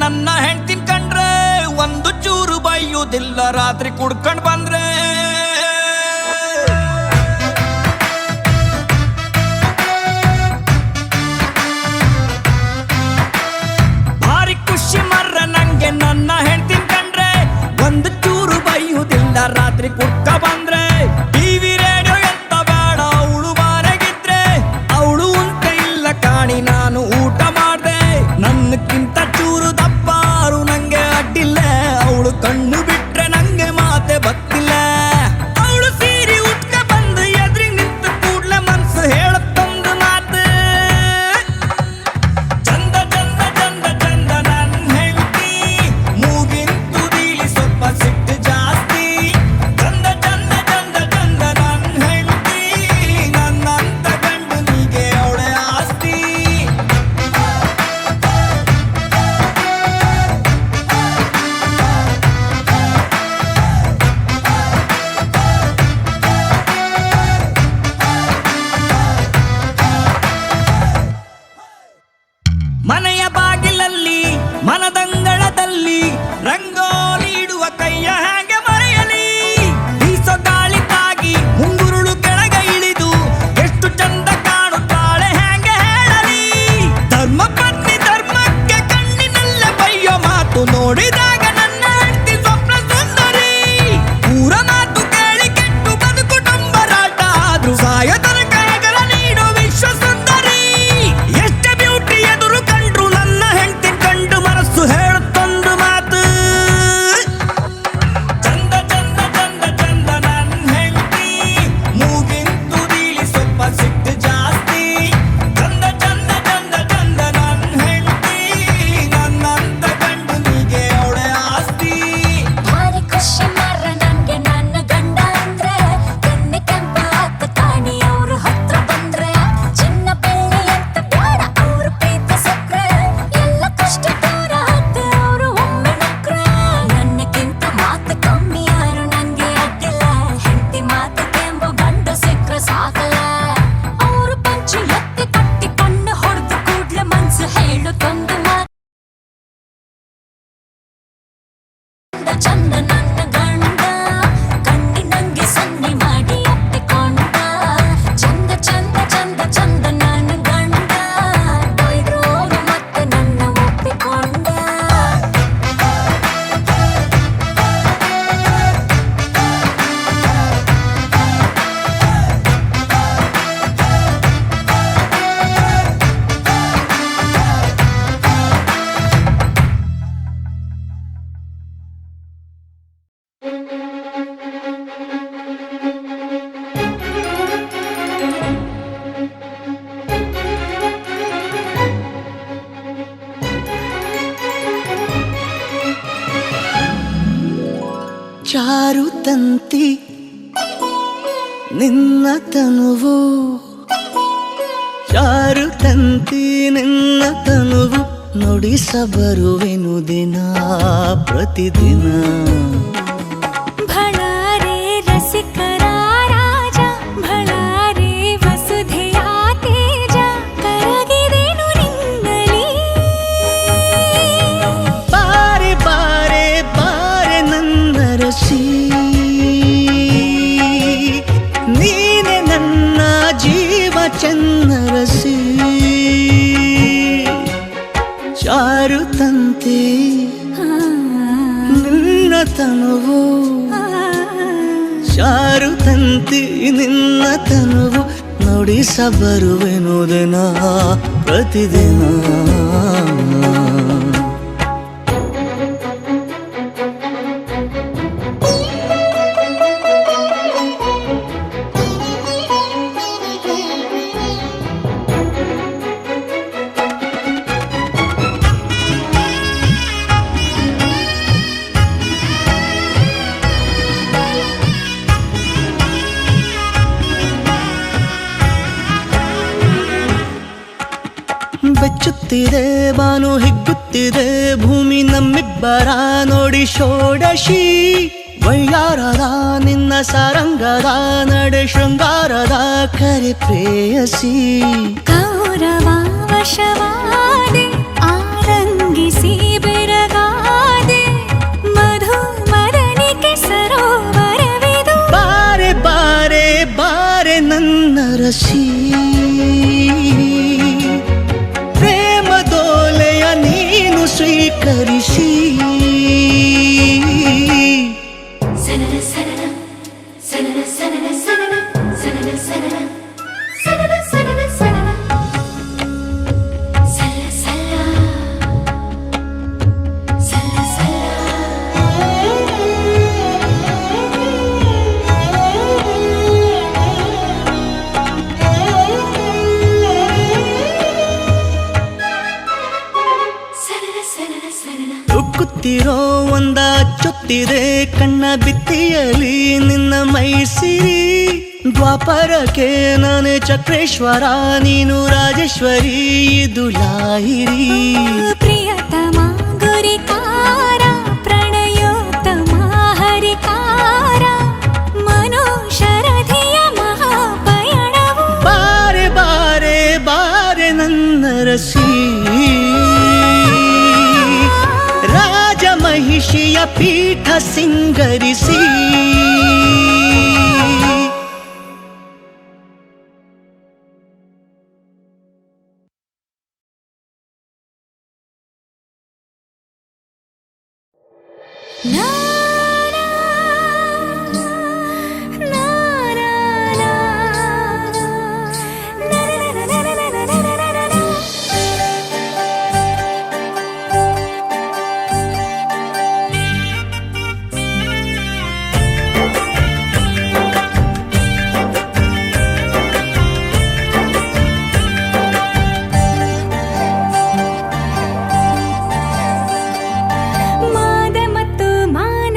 [SPEAKER 6] ನನ್ನ ಹೆಂಡ್ತಿನ್ ಕಂಡ್ರೆ ಒಂದು ಚೂರು ಬೈಯುವುದಿಲ್ಲ ರಾತ್ರಿ ಕುಡ್ಕೊಂಡ್ ಬಂದ್ರೆ ಭಾರಿ ಖುಷಿ ಮರ್ರೆ ನಂಗೆ ನನ್ನ ಹೆಂಡ್ತಿನ್ ಕಂಡ್ರೆ ಒಂದು ಚೂರು ಬೈಯುವುದಿಲ್ಲ ರಾತ್ರಿ ಕುಡ್ಕ ಬಂದ್ರೆ ಟಿವಿ ರೇಡಿಯೋ ಎಂತ ಬೇಡ ಅವಳು ಮನೆಗಿದ್ರೆ ಅವಳು ಉಂಟ ಇಲ್ಲ ಕಾಣಿ ನಾನು ಊಟ ಮಾಡ್ದೆ ನನ್ನಕ್ಕಿಂತ ಚೂರು ದಪ್ಪಾರು ನಂಗೆ ಅಡ್ಡಿಲ್ಲ ಅವಳು ಕಣ್ಣು ಬಿಟ್ರೆ ನಂಗೆ ಮಾತೆ ಬತ್ತಿಲ್ಲ ಅವಳು ಸೀರೆ ಉಟ್ಕ ಬಂದು ಎದ್ರಿಗೆ ನಿಂತು ಕೂಡ್ಲೆ ಮನ್ಸು ಹೇಳತ್ತೊಂದು ಮಾತು ಚಂದ ಚಂದ ಚಂದ ಚಂದ ನನ್ನ ಹೆಂಡತಿ ಮೂಗಿನ ತುದಿಲಿ ಸ್ವಲ್ಪ ಸಿಟ್ಟು ಜಾಸ್ತಿ ಚಂದ ಚಂದ ಚಂದ ಚಂದ ನನ್ನ ಹೆಂಡತಿ ನನ್ನಂತ ಗಂಡನಿಗೆ ಅವಳೆ ಆಸ್ತಿ ಮನೆಯ ಬಾಗಿಲಲ್ಲಿ ಮನದಂಗಳದಲ್ಲಿ ರಂಗೋಲಿ ಇಡುವ ಕೈಯ ಹಾಗೆ ಮರೆಯಲಿ ಬೀಸೋ ಗಾಳಿ ತಾಗಿ ಮುಂಗುರುಳು ಕೆಳಗೆ ಇಳಿದು ಎಷ್ಟು ಚಂದ ಕಾಣುತ್ತಾಳೆ ಹಾಗೆ ಹೇಳಲಿ ಧರ್ಮ ಪತ್ನಿ ಧರ್ಮಕ್ಕೆ ಕಣ್ಣಿನಲ್ಲೇ ಬೈಯೋ ಮಾತು ನೋಡಿದಾಗ ನನ್ನ ಹೆಂಡತಿ ಸ್ವಪ್ನ ಸುಂದರಿ ಊರ ಮಾತು ಕೇಳಿ ಕೆಟ್ಟು ಬದುಕುಟುಂಬರಾಟ ಆದ್ರೂ ಸಾಯ ತನಕ ಹೆಗಲ ನೀಡೋ ವಿಶ್ವ ಸುಂದರಿ ಎಷ್ಟೇ ಬ್ಯೂಟಿ ಎದುರು ಕಂಡ್ರು ನನ್ನ ಹೆಂಡತಿ ಕಂಡು ಮನಸ್ಸು ಹೇಳುತ್ತೊಂದು ಮಾತು ಚಂದ ಚಂದ ಚಂದ ಚಂದ ನನ್ನ ಹೆಂಡತಿ ಮೂಗಿನ ತುದಿಲಿ ಸ್ವಲ್ಪ ಸಿಟ್ಟು ಜಾಸ್ತಿ ಚಂದ ಚಂದ ಚಂದ ಚಂದ ನನ್ನ ಹೆಂಡತಿ ನನ್ನಂತ ಗಂಡನಿಗೆ ಅವಳೆ ಆಸ್ತಿ
[SPEAKER 3] ಭಾರಿ ಖುಷಿ ಮಾರ್ರ ನಂಗೆ ನನ್ನ ಗಂಡ ಅಂದ್ರೆ ಕಣ್ಣೆ ಕೆಂಪ ಹಾಕ ಕಾಣಿ ಅವ್ರು ಹತ್ರ ಬಂದ್ರೆ ಚಿನ್ನ ಬೆಳ್ಳಿ ಅಂತ ಬೇಡ ಅವ್ರು ಪ್ರೀತಿ ಸಕ್ರೆ ಎಲ್ಲ ಕಷ್ಟ ದೂರ ಹಾಕ ಅವ್ರು ಒಮ್ಮೆ ನಕ್ರೆ ನನ್ನಕ್ಕಿಂತ ಮಾತು ಕಮ್ಮಿ ಯಾರು ನಂಗೆ ಅಡ್ಡಿಲ್ಲ ಹೆಂಡತಿ ಮಾತು ಕೆಂಬು ಗಂಡ ಸಿಕ್ರೆ ಸಾಕಲ್ಲ ಅವ್ರು ಪಂಚು ಎತ್ತಿ ಕಟ್ಟಿ ಕಣ್ಣು ಹೊಡೆದು ಕೂಡ್ಲೆ ಮನ್ಸು ಹೇಳುತ್ತೊಂದು ಮಾತು ಚಂದ ನನ್ನ ಗಂಡ ಕಣ್ಣಿನಂಗೆ ಸನ್ನೆ ಮಾಡಿ ಅಪ್ಪಿಕೊಂಡ ಚಂದ ಚಂದ ಚಂದ ಚಂದ ನನ್ನ ಗಂಡ ಬೈದ್ರು ಮತ್ತೆ ನನ್ನ ಒಪ್ಪಿಕೊಂಡ
[SPEAKER 5] ಚಾರು ತಂತಿ ನಿನ್ನ ತನುವು ಚಾರು ತಂತಿ ನಿನ್ನ ತನುವು ನುಡಿಸಬರುವೆನು ದಿನ ಪ್ರತಿದಿನ.
[SPEAKER 3] ಭಳಾರೆ ರಸಿಕರ ರಾಜ ಭಳಾರೆ ವಸುಧೆಯ ತೇಜ ಕರಗಿದೆನು ನಿನ್ನಲಿ.
[SPEAKER 5] ಬಾರೆ ಬಾರೆ ಬಾರೆ ನನ್ನ ರಸಿ, ನೀನೆ ನನ್ನ ಜೀವ ಚನ್ನರಸಿ. ಚಾರುತಂತೆ ನಿನ್ನ ತನುವು, ಚಾರುತಂತೆ ನಿನ್ನ ತನುವು ನುಡಿಸಬರುವೆನು ದಿನ ಪ್ರತಿದಿನ. ಬೆಚ್ಚುತ್ತಿದೆ ಬಾನು ಹಿಗ್ಗುತ್ತಿದೆ ಭೂಮಿ ನಮ್ಮಿಬ್ಬರ ನೋಡಿ ಷೋಡಶಿ. ವೈಯಾರದ ನಿನ್ನ ಸಾರಂಗದ ನಡೆ ಶೃಂಗಾರದ ಕರೆ ಪ್ರೇಯಸಿ.
[SPEAKER 3] ಕೌರವ ವಶವಾದೆ ಆರಂಗಿಸಿ ಬೆರಗಾದೆ ಮಧು ಮದನಿಕೆ ಸರೋವರವಿದು.
[SPEAKER 5] ಬಾರೆ ಬಾರೆ ಬಾರೆ ನನ್ನ ರಸಿ, ಪ್ರೇಮದೋಲೆಯ ನೀನು ಸ್ವೀಕರಿಸಿ.
[SPEAKER 3] ಸನನ ಸನನ ಸನನ ಸನನ ಸನನ ಸನನ ಸನನ ಸನನ ಸನನ ಸನನ ಸಲ್ಲ ಸಲ್ಲ ಸಲ್ಲ ಸಲ್ಲ.
[SPEAKER 5] ಉಕ್ಕುತ್ತಿರೋ ಒಂದ ಚೊತ್ತಿದೆ ಕಣ್ಣ ಬಿತ್ತಿಯಲಿ ನಿನ್ನ ಮೈಸಿರಿ. ದ್ವಾಪರಕ್ಕೆ ನಾನೇ ಚಕ್ರೇಶ್ವರ ನೀನು ರಾಜೇಶ್ವರಿ ಇದು ಲಾಹಿರಿ.
[SPEAKER 3] ಪ್ರಿಯತಮ ಗುರಿಕಾರ ಪ್ರಣಯೋತ್ತಮ ಹರಿಕಾರ ಮನೋಶರಧಿಯ ಮಹಾಪಯಣವು.
[SPEAKER 5] ಬಾರೆ ಬಾರೆ ಬಾರೆ ನನ್ನ ರಸಿ, ರಾಜ ಮಹಿಷಿಯ ಪೀಠ ಸಿಂಗರಿಸಿ.
[SPEAKER 3] ನಾ ನಾ ನಾ ನಾ ನಾ ಮಾದ ಮತ್ತು ಮಾದ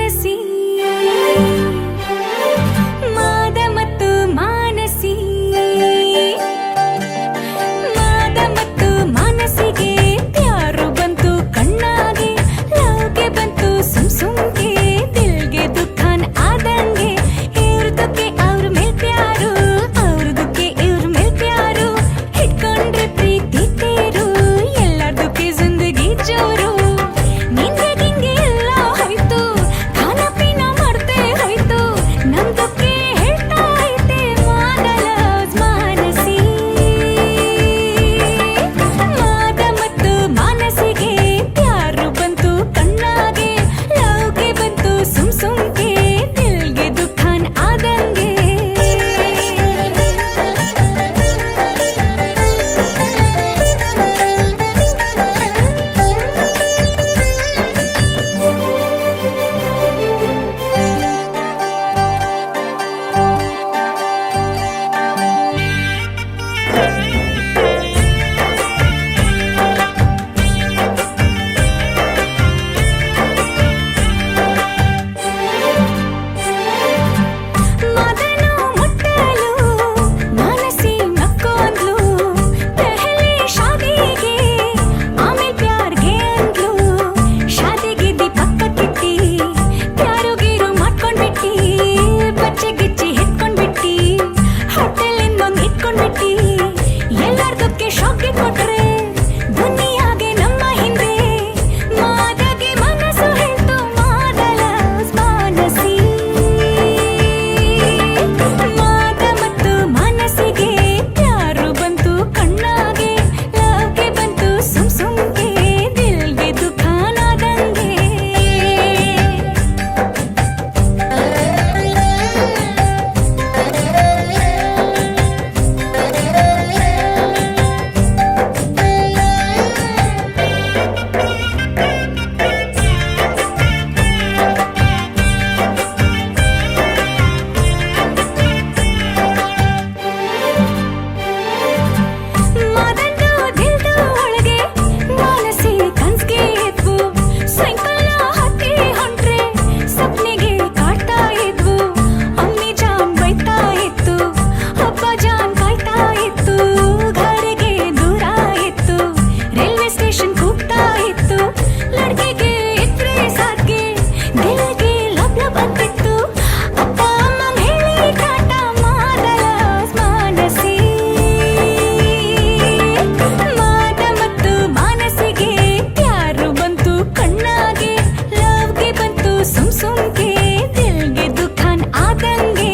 [SPEAKER 3] ಸುಮ್ ಸುಮ್ಕೆ ದಿಲ್ಗೆ ದುಖಾನ್ ಆದಂಗೆ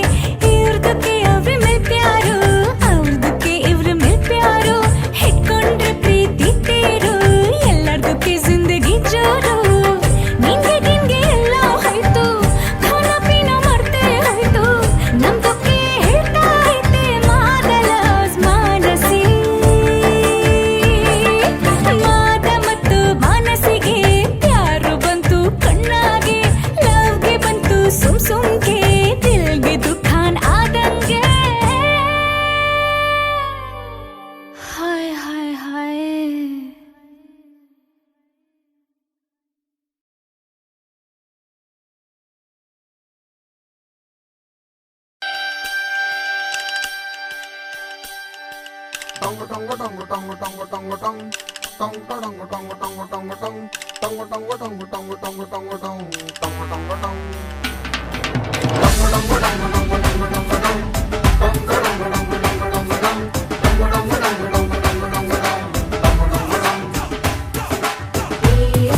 [SPEAKER 3] ಇವ್ರದಕ್ಕೆ ಅವ್ರ ಮೇಲ್ ಪ್ಯಾರು ಅವ್ರದಕ್ಕೆ ಇವ್ರ ಮೇಲ್ ಪ್ಯಾರು ಹಿಡ್ಕೊಂಡ್ರೆ ಪ್ರೀತಿ ತೇರು ಎಲ್ಲಾರ್ದಕ್ಕೆ ಜಿಂದಗಿ ಜೋರು ನಿನ್ಗೆ ಗಿನ್ಗೆ ಎಲ್ಲ ಹೋಯ್ತು ಖಾನ ಪೀನ ಮರ್ತೆ ಹೋಯ್ತು ನಮ್ದಕ್ಕೆ ಹೇಳ್ತಾ ಐತೆ ಮಾದಲಾಸ್ ಮಾನಸಿ ಮಾದ ಮತ್ತು ಮಾನಸಿಗೆ ಪ್ಯಾರು ಬಂತು ಕಣ್ಣಾಗೆ ಲವ್ಗೆ ಬಂತು ಸುಮ್ ಸುಮ್ಕೆ ದಿಲ್ಗೆ ದುಖಾನ್ ಆದಂಗೆ ಹಾಯ್ ಹಾಯ್ ಹಾಯ್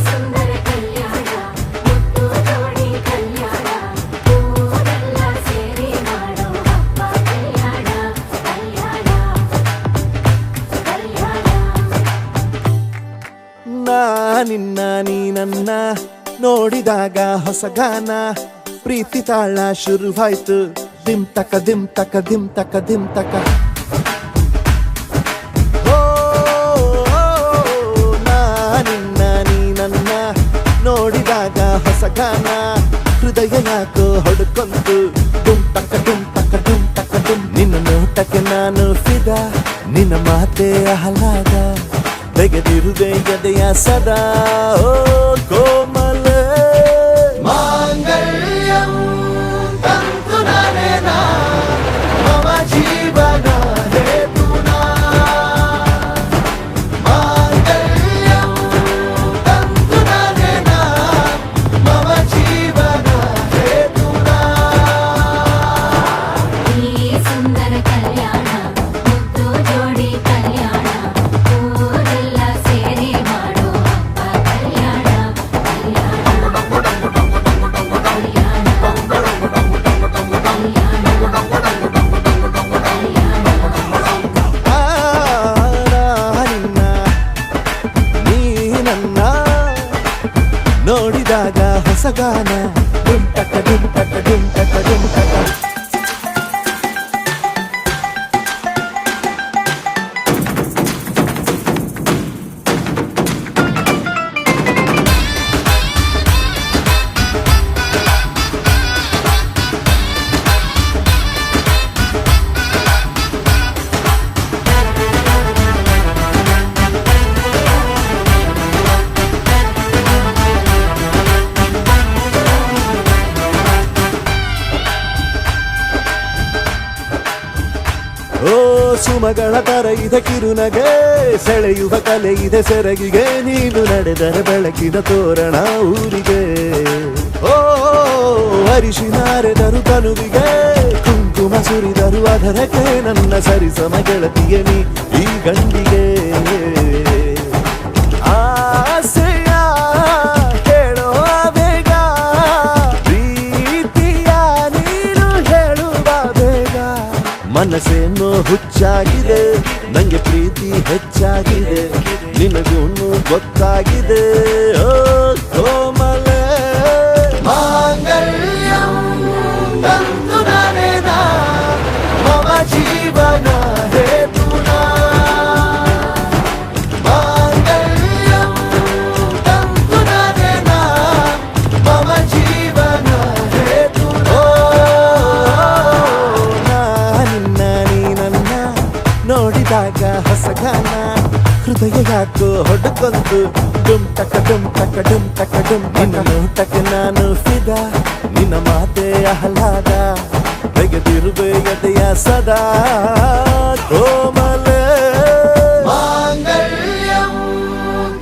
[SPEAKER 3] ಸುಂದರ ಕಲ್ಯಾಣ ಮುತ್ತು ಜೋಡಿ ಕಲ್ಯಾಣ ಊರೆಲ್ಲ ಸೇರಿ ಮಾಡೋ ಹಬ್ಬ ಕಲ್ಯಾಣ ಕಲ್ಯಾಣ ಕಲ್ಯಾಣ
[SPEAKER 5] ನಾ ನಿನ್ನ ನೀ ನನ್ನ ನೋಡಿದಾಗ ಹೊಸಗಾನ ಪ್ರೀತಿ ತಾಳ ಶುರುವಾಯ್ತು ದಿಮ್ ತಕ ದಿಮ್ ತಕ ದಿಮ್ ತಕ ದಿಮ್ ತಕ ಓ, ನಾ ನಿನ್ನ ನೀ ನನ್ನ ನೋಡಿದಾಗ ಹೊಸಗಾನ ಹೃದಯ ಯಾಕೋ ಹೊಡ್ಕೊಂತು ಡುಮ್ ತಕ ಡುಮ್ ತಕ ಡುಮ್ ತಕ ಡುಮ್ ನಿನ್ನ ನೋಟಕ್ಕೆ ನಾನು ಫಿದ ನಿನ್ನ ಮಾತೆ ಆಹ್ಲಾದ ತೆಗೆದಿರುವೆ ಎದೆಯ ಸದಾ ಓ ಕೋಮಲ ಮಾಂಗಲ್ಯಂ ತಂತು ನಾನೇನಾ ಮಮ ಜೀವನ ಹೇತುನಾ ಮಾಂಗಲ್ಯಂ ತಂತು ನಾನೇನಾ ಮಮ ಜೀವನ ಹೇತುನಾ
[SPEAKER 3] ಈ ಸುಂದರ ಕಲ್ಯಾಣ ಮುತ್ತು ಜೋಡಿ ಕಲ್ಯಾಣ ಊರೆಲ್ಲ ಸೇರಿ ಮಾಡೋ ಹಬ್ಬ ಕಲ್ಯಾಣ ಕಲ್ಯಾಣ
[SPEAKER 5] ನಿನ್ನ ನೀ ನನ್ನ ನೋಡಿದಾಗ ಹೊಸಗಾನ ಡುಮ್ ಟಕ ಡುಮ್ ಟಕ ಡುಮ್ ಟಕ ಡುಮ್ ಟಕ ಓ ಸುಮಗಳ ತರ ಇದೆ ಕಿರುನಗೆ ಸೆಳೆಯುವ ಕಲೆ ಇದೆ ಸೆರಗಿಗೆ ನೀನು ನಡೆದರೆ ಬೆಳಕಿನ ತೋರಣ ಊರಿಗೆ ಓ ಅರಿಶಿನಾರೆದರು ಕನುವಿಗೆ ಕುಂಕುಮ ಸುರಿದರು ಅದರಕ್ಕೆ ನನ್ನ ಸರಿಸಮ ಗೆಳತಿಗೆ ನೀ ಈ ಗಂಡಿಗೆ ಆಸೆಯ ಹೇಳೋ ಬೇಗ ಪ್ರೀತಿಯ ನೀನು ಹೇಳುವ ಬೇಗ ಮನಸ್ಸೇನೋ ಹುಚ್ಚಾಗಿದೆ ನಂಗೆ ಪ್ರೀತಿ ಹೆಚ್ಚಾಗಿದೆ ನಿನಗೂನು ಗೊತ್ತಾಗಿದೆ ಓ ಕೋಮಲ ಮಾಂಗಲ್ಯಂ ತಂತು ನಾನೇನಾ ಮಮ ಜೀವನ ಹೇತುನಾ ಮಾಂಗಲ್ಯಂ ತಂತು ನಾನೇನಾ ಮಮ ಜೀವನ ಹೇತುನಾ ನಾ ನಿನ್ನ ನೀ ನನ್ನ ನೋಡಿದಾಗ ಹೊಸಗಾನ ಹೃದಯ ಯಾಕೋ ಹೊಡ್ಕೊಂತು ಡುಮ್ ಟಕ ಡುಮ್ ಟಕ ಡುಮ್ ಟಕ ಡುಮ್ ನಿನ್ನ ನೋಟಕ್ಕೆ ನಾನು ಫಿದ ನಿನ್ನ ಮಾತೆ ಆಹ್ಲಾದ ತೆಗೆದಿರುವೆ ಎದೆಯ ಸದಾ ಕೋಮಲ ಮಾಂಗಲ್ಯಂ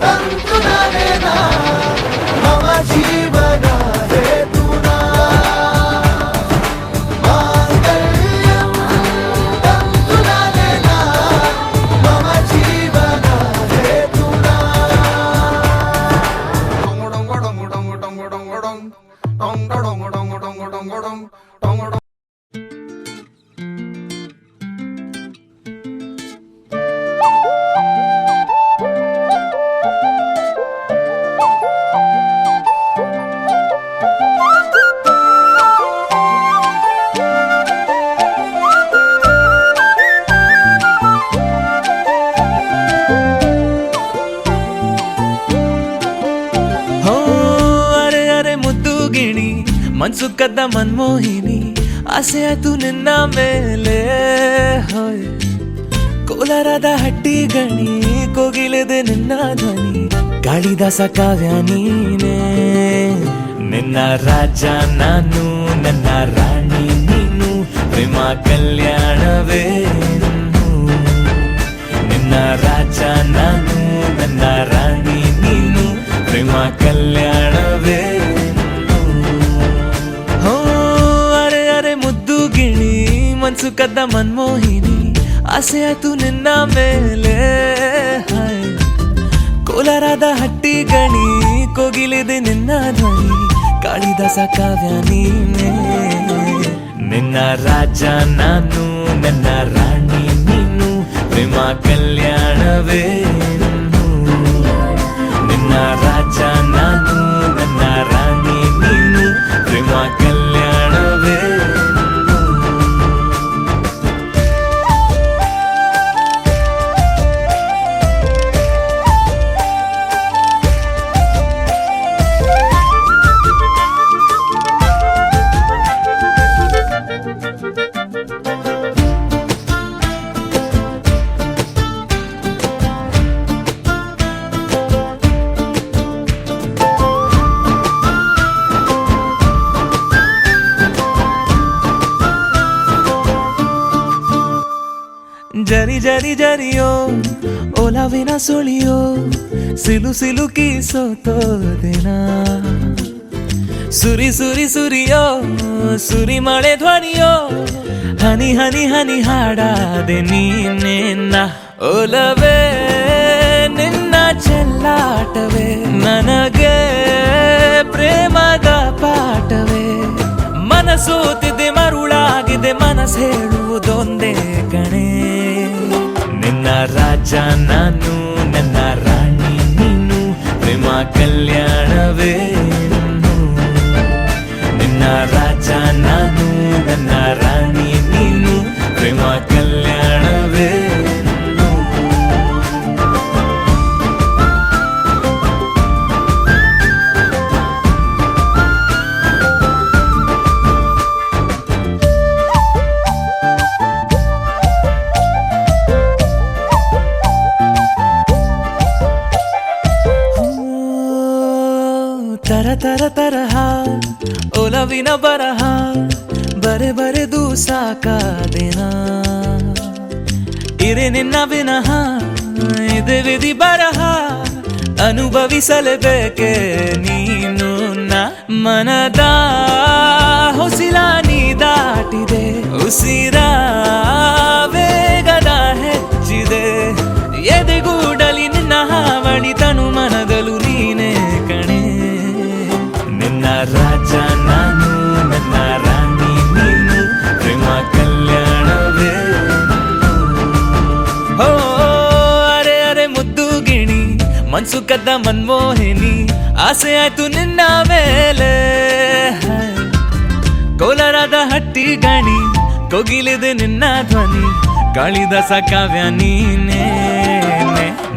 [SPEAKER 5] ತಂತು ನಾನೇನಾ ಮಮ ಜೀವನ ಹೇತುನಾ ಮಾಂಗಲ್ಯಂ ತಂತು ನಾನೇನಾ ಮಮ ಜೀವನ ಹೇತುನಾ
[SPEAKER 7] ಹೋ ಅರೆ ಅರೆ ಮುದ್ದು ಗಿಣಿ ಮನ್ಸು ಕದ್ದ ಮನ್ಮೋಹಿನಿ ಆಸೆ ಆಯ್ತು ನಿನ್ನ ಮೇಲೆ ಹೋಯ್ ಕೋಲಾರದ ಹಟ್ಟಿ ಗಣಿ ಕೋಗಿಲೆದೆ ನಿನ್ನ ಧ್ವನಿ ಕಾಳಿದಾಸ ಕಾವ್ಯ ನೀನೇ ನಿನ್ನ ರಾಜ ನಾನು ನನ್ನ ರಾಣಿ ನೀನು ಪ್ರೇಮ ಕಲ್ಯಾಣವೇ ನಿನ್ನ ರಾಜ ನಾನು ನನ್ನ ರಾಣಿ ನೀನು ಪ್ರೇಮ ಕಲ್ಯಾಣವೇ ಹೋ ಅರೆ ಅರೆ ಮುದ್ದು ಗಿಣಿ ಮನ್ಸು ಕದ್ದ ಮನ್ಮೋಹಿನಿ ಆಸೆ ಆಯ್ತು ನಿನ್ನ ಮೇಲೆ ಹಾಯ್ ಕೋಲಾರದ ಹಟ್ಟಿ ಗಣಿ ಕೋಗಿಲಿದೆ ನಿನ್ನ ಧ್ವನಿ ಕಾಳಿದಾಸ ಕಾವ್ಯ ನೀನೇ ನಿನ್ನ ರಾಜ ನಾನು ನನ್ನ ರಾಣಿ ನೀನು ಪ್ರೇಮ ಕಲ್ಯಾಣವೇ ನಿನ್ನ ರಾಜ ನಾನು ನನ್ನ ರಾಣಿ ನೀನು ಪ್ರೇಮ ಕಲ್ಯಾಣವೇ ಜರಿ ಜರಿ ಜರಿಯೋ ಒಲವಿನ ಸುಳಿಯೋ ಸಿಲು ಸಿಲುಕಿ ಸೋತೋದೆನ ಸುರಿ ಸುರಿ ಸುರಿಯೋ ಸುರಿ ಮಳೆ ಧ್ವನಿಯೋ ಹನಿ ಹನಿ ಹನಿ ಹಾಡಾದೆ ನೀನೆನ್ನ ಒಲವೇ ನಿನ್ನ ಚೆಲ್ಲಾಟವೇ ನನಗೆ ಪ್ರೇಮದ ಪಾಠವೇ ಮನಸೋತಿದೆ ಮರುಳಾಗಿದೆ ಮನಸ್ಸು ಹೇಳುವುದೊಂದೇ ಕಣೆ ನಿನ್ನ ರಾಜ ನಾನು ನನ್ನ ರಾಣಿ ನೀನು ಪ್ರೇಮ ಕಲ್ಯಾಣವೇ ನಿನ್ನ ರಾಜ ನಾನು ನನ್ನ ರಾಣಿ ನೀನು ಪ್ರೇಮ ಕಲ್ಯಾಣವೇ ತರ ತರ ತರಹ ಒಲವಿನ ಬರಹ ಬರೆ ಬರೆದು ಸಾಕಾದೆನ ಇರೆ ನಿನ್ನ ವಿನಃ ಇದೆ ವಿಧಿ ಬರಹ ಅನುಭವಿಸಲೇಬೇಕೆ ನೀನು ಮನದ ಹೊಸಿಲ ನೀ ದಾಟಿದೆ ಉಸಿರ ವೇಗದ ಹೆಚ್ಚಿದೆ ಎದೆಗೂಡಲಿ ನಿನ್ನ ಹಾವಳಿ ತನು ಮನದಲು ನೀನೇ ಕಣೆ ನಿನ್ನ ರಾಜ ನಾನು ನನ್ನ ರಾಣಿ ನೀನು ಪ್ರೇಮ ಕಲ್ಯಾಣವೇ ಹೋ ಅರೆ ಅರೆ ಮುದ್ದು ಗಿಣಿ ಮನ್ಸು ಕದ್ದ ಮನ್ಮೋಹಿನಿ ಆಸೆ ಆಯ್ತು ನಿನ್ನ ಮೇಲೆ ಕೋಲಾರದ ಹಟ್ಟಿ ಗಣಿ ಕೋಗಿಲಿದೆ ನಿನ್ನ ಧ್ವನಿ ಕಾಳಿದಾಸ ಕಾವ್ಯ ನೀನೇ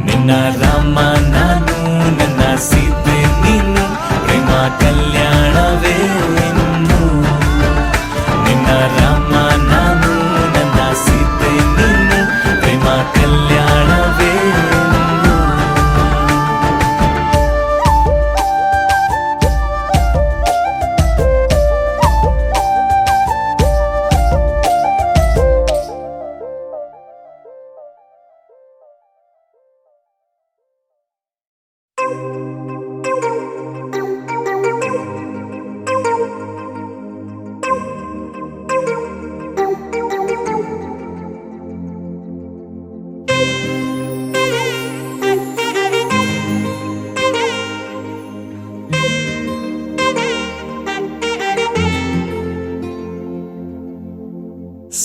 [SPEAKER 7] ನಿನ್ನ ರಾಮ ನಾನು ನನ್ನ ಸೀತೆ ನೀನು ಪ್ರೇಮ ಕಲ್ಯಾಣವೇ ನಿನ್ನ ರಾಮ ನಾನು ನನ್ನ ಸೀತೆ ನೀನು ಪ್ರೇಮ ಕಲ್ಯಾಣವೇ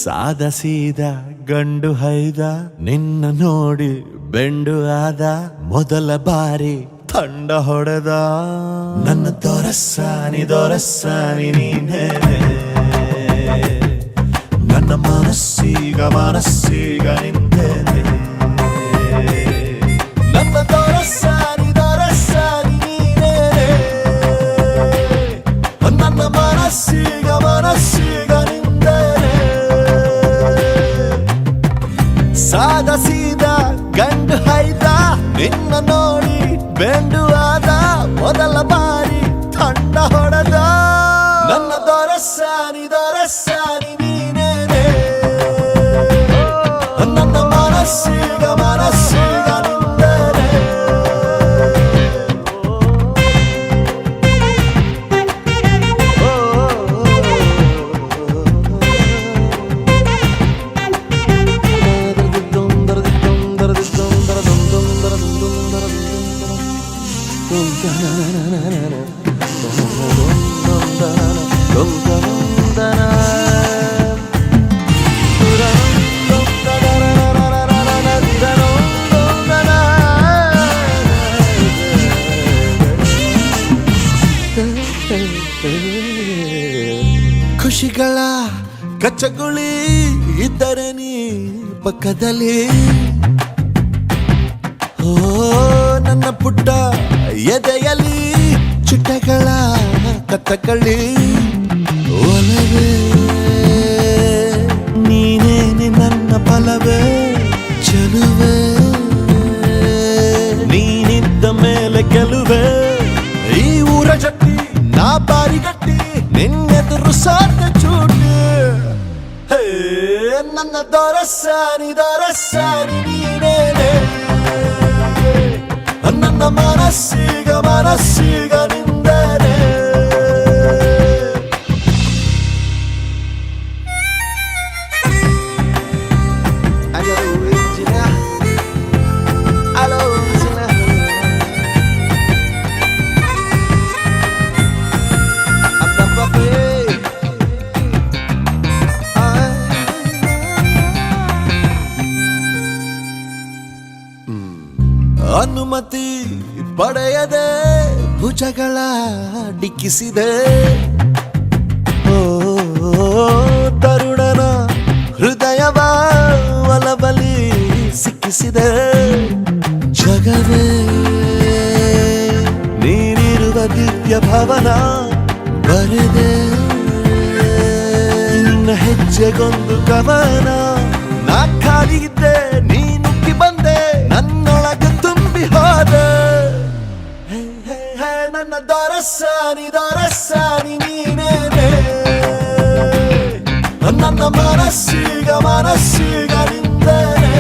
[SPEAKER 5] ಸಾದ ಸೀದ ಗಂಡು ಹೈದ ನಿನ್ನ ನೋಡಿ ಬೆಂಡು ಆದ ಮೊದಲ ಬಾರಿ ತಂಡ ಹೊಡೆದ ನನ್ನ ದೊರಸ್ಸಾನಿ ನೀನೇ ನನ್ನ ಮನಸ್ಸೀಗ ನಿಂದೇನೆ ನನ್ನ ದೊರಸ್ಸಾನಿ ನೀನೇ ನನ್ನ ಮನಸ್ಸೀಗ ನಿಂದೇನೆ ಸಾದ ಸೀದ ಗಂಡು ಹೈದ ನಿನ್ನ ನೋಡಿ ಬೆಂಡು ಆದ ಮೊದಲ ಬಾರಿ ತಂಡ ಹೊಡೆದ ನನ್ನ ದೊರಸ್ಸಾನಿ ನೀನೇನೆ ನನ್ನ ಮನಸ್ಸೀಗ ನಿಂದೇನೆ ಖುಷಿಗಳ ಕಚ್ಚಗುಳಿ ಇದ್ದರೆ ನೀ ಪಕ್ಕದಲ್ಲಿ ಓ ನನ್ನ ಪುಟ್ಟ ಎದೆಯಲ್ಲಿ ಚಿಟ್ಟಗಳ ಕಥಕಳಿ ಒಲವೇ ನೀನೇನೆ ನನ್ನ ಫಲವೇ ಚೆಲುವೆ ನೀನಿದ್ದ ಮೇಲೆ ಗೆಲುವೆ ಈ ಊರ ಜಟ್ಟಿ ನಾ ಬಾರಿಗಟ್ಟಿ ನಿನ್ನೆದುರು ಸಾರ್ಥ ಚೂಟಿ ಹೇ ನನ್ನ ದೊರಸ್ಸಾನಿ ನೀನೇನೆ ನನ್ನ ಮನಸ್ಸೀಗ ನಿಂದೇನೆ ಅನುಮತಿ ಪಡೆಯದೆ ಭುಜಗಳ ಡಿಕ್ಕಿಸಿದೆ ಓ ತರುಣನ ಹೃದಯವ ಒಲಬಲಿ ಸಿಕ್ಕಿಸಿದೆ ಜಗವೇ ನೀನಿರುವ ದಿವ್ಯ ಭವನ ಬರೆದೆ ನಿನ್ನ ಹೆಜ್ಜೆಗೊಂದು ಕವನ ನಾ ಖಾಲಿ ಇದ್ದೆ ನೀ ನುಗ್ಗಿ ಬಂದೆ ನನ್ನೊಳಗೆ ತುಂಬಿ ಹೋದೆ ನನ್ನ ದೊರಸ್ಸಾನಿ ನೀನೇನೆ ನನ್ನ ಮನಸ್ಸೀಗ ನಿಂದೇನೆ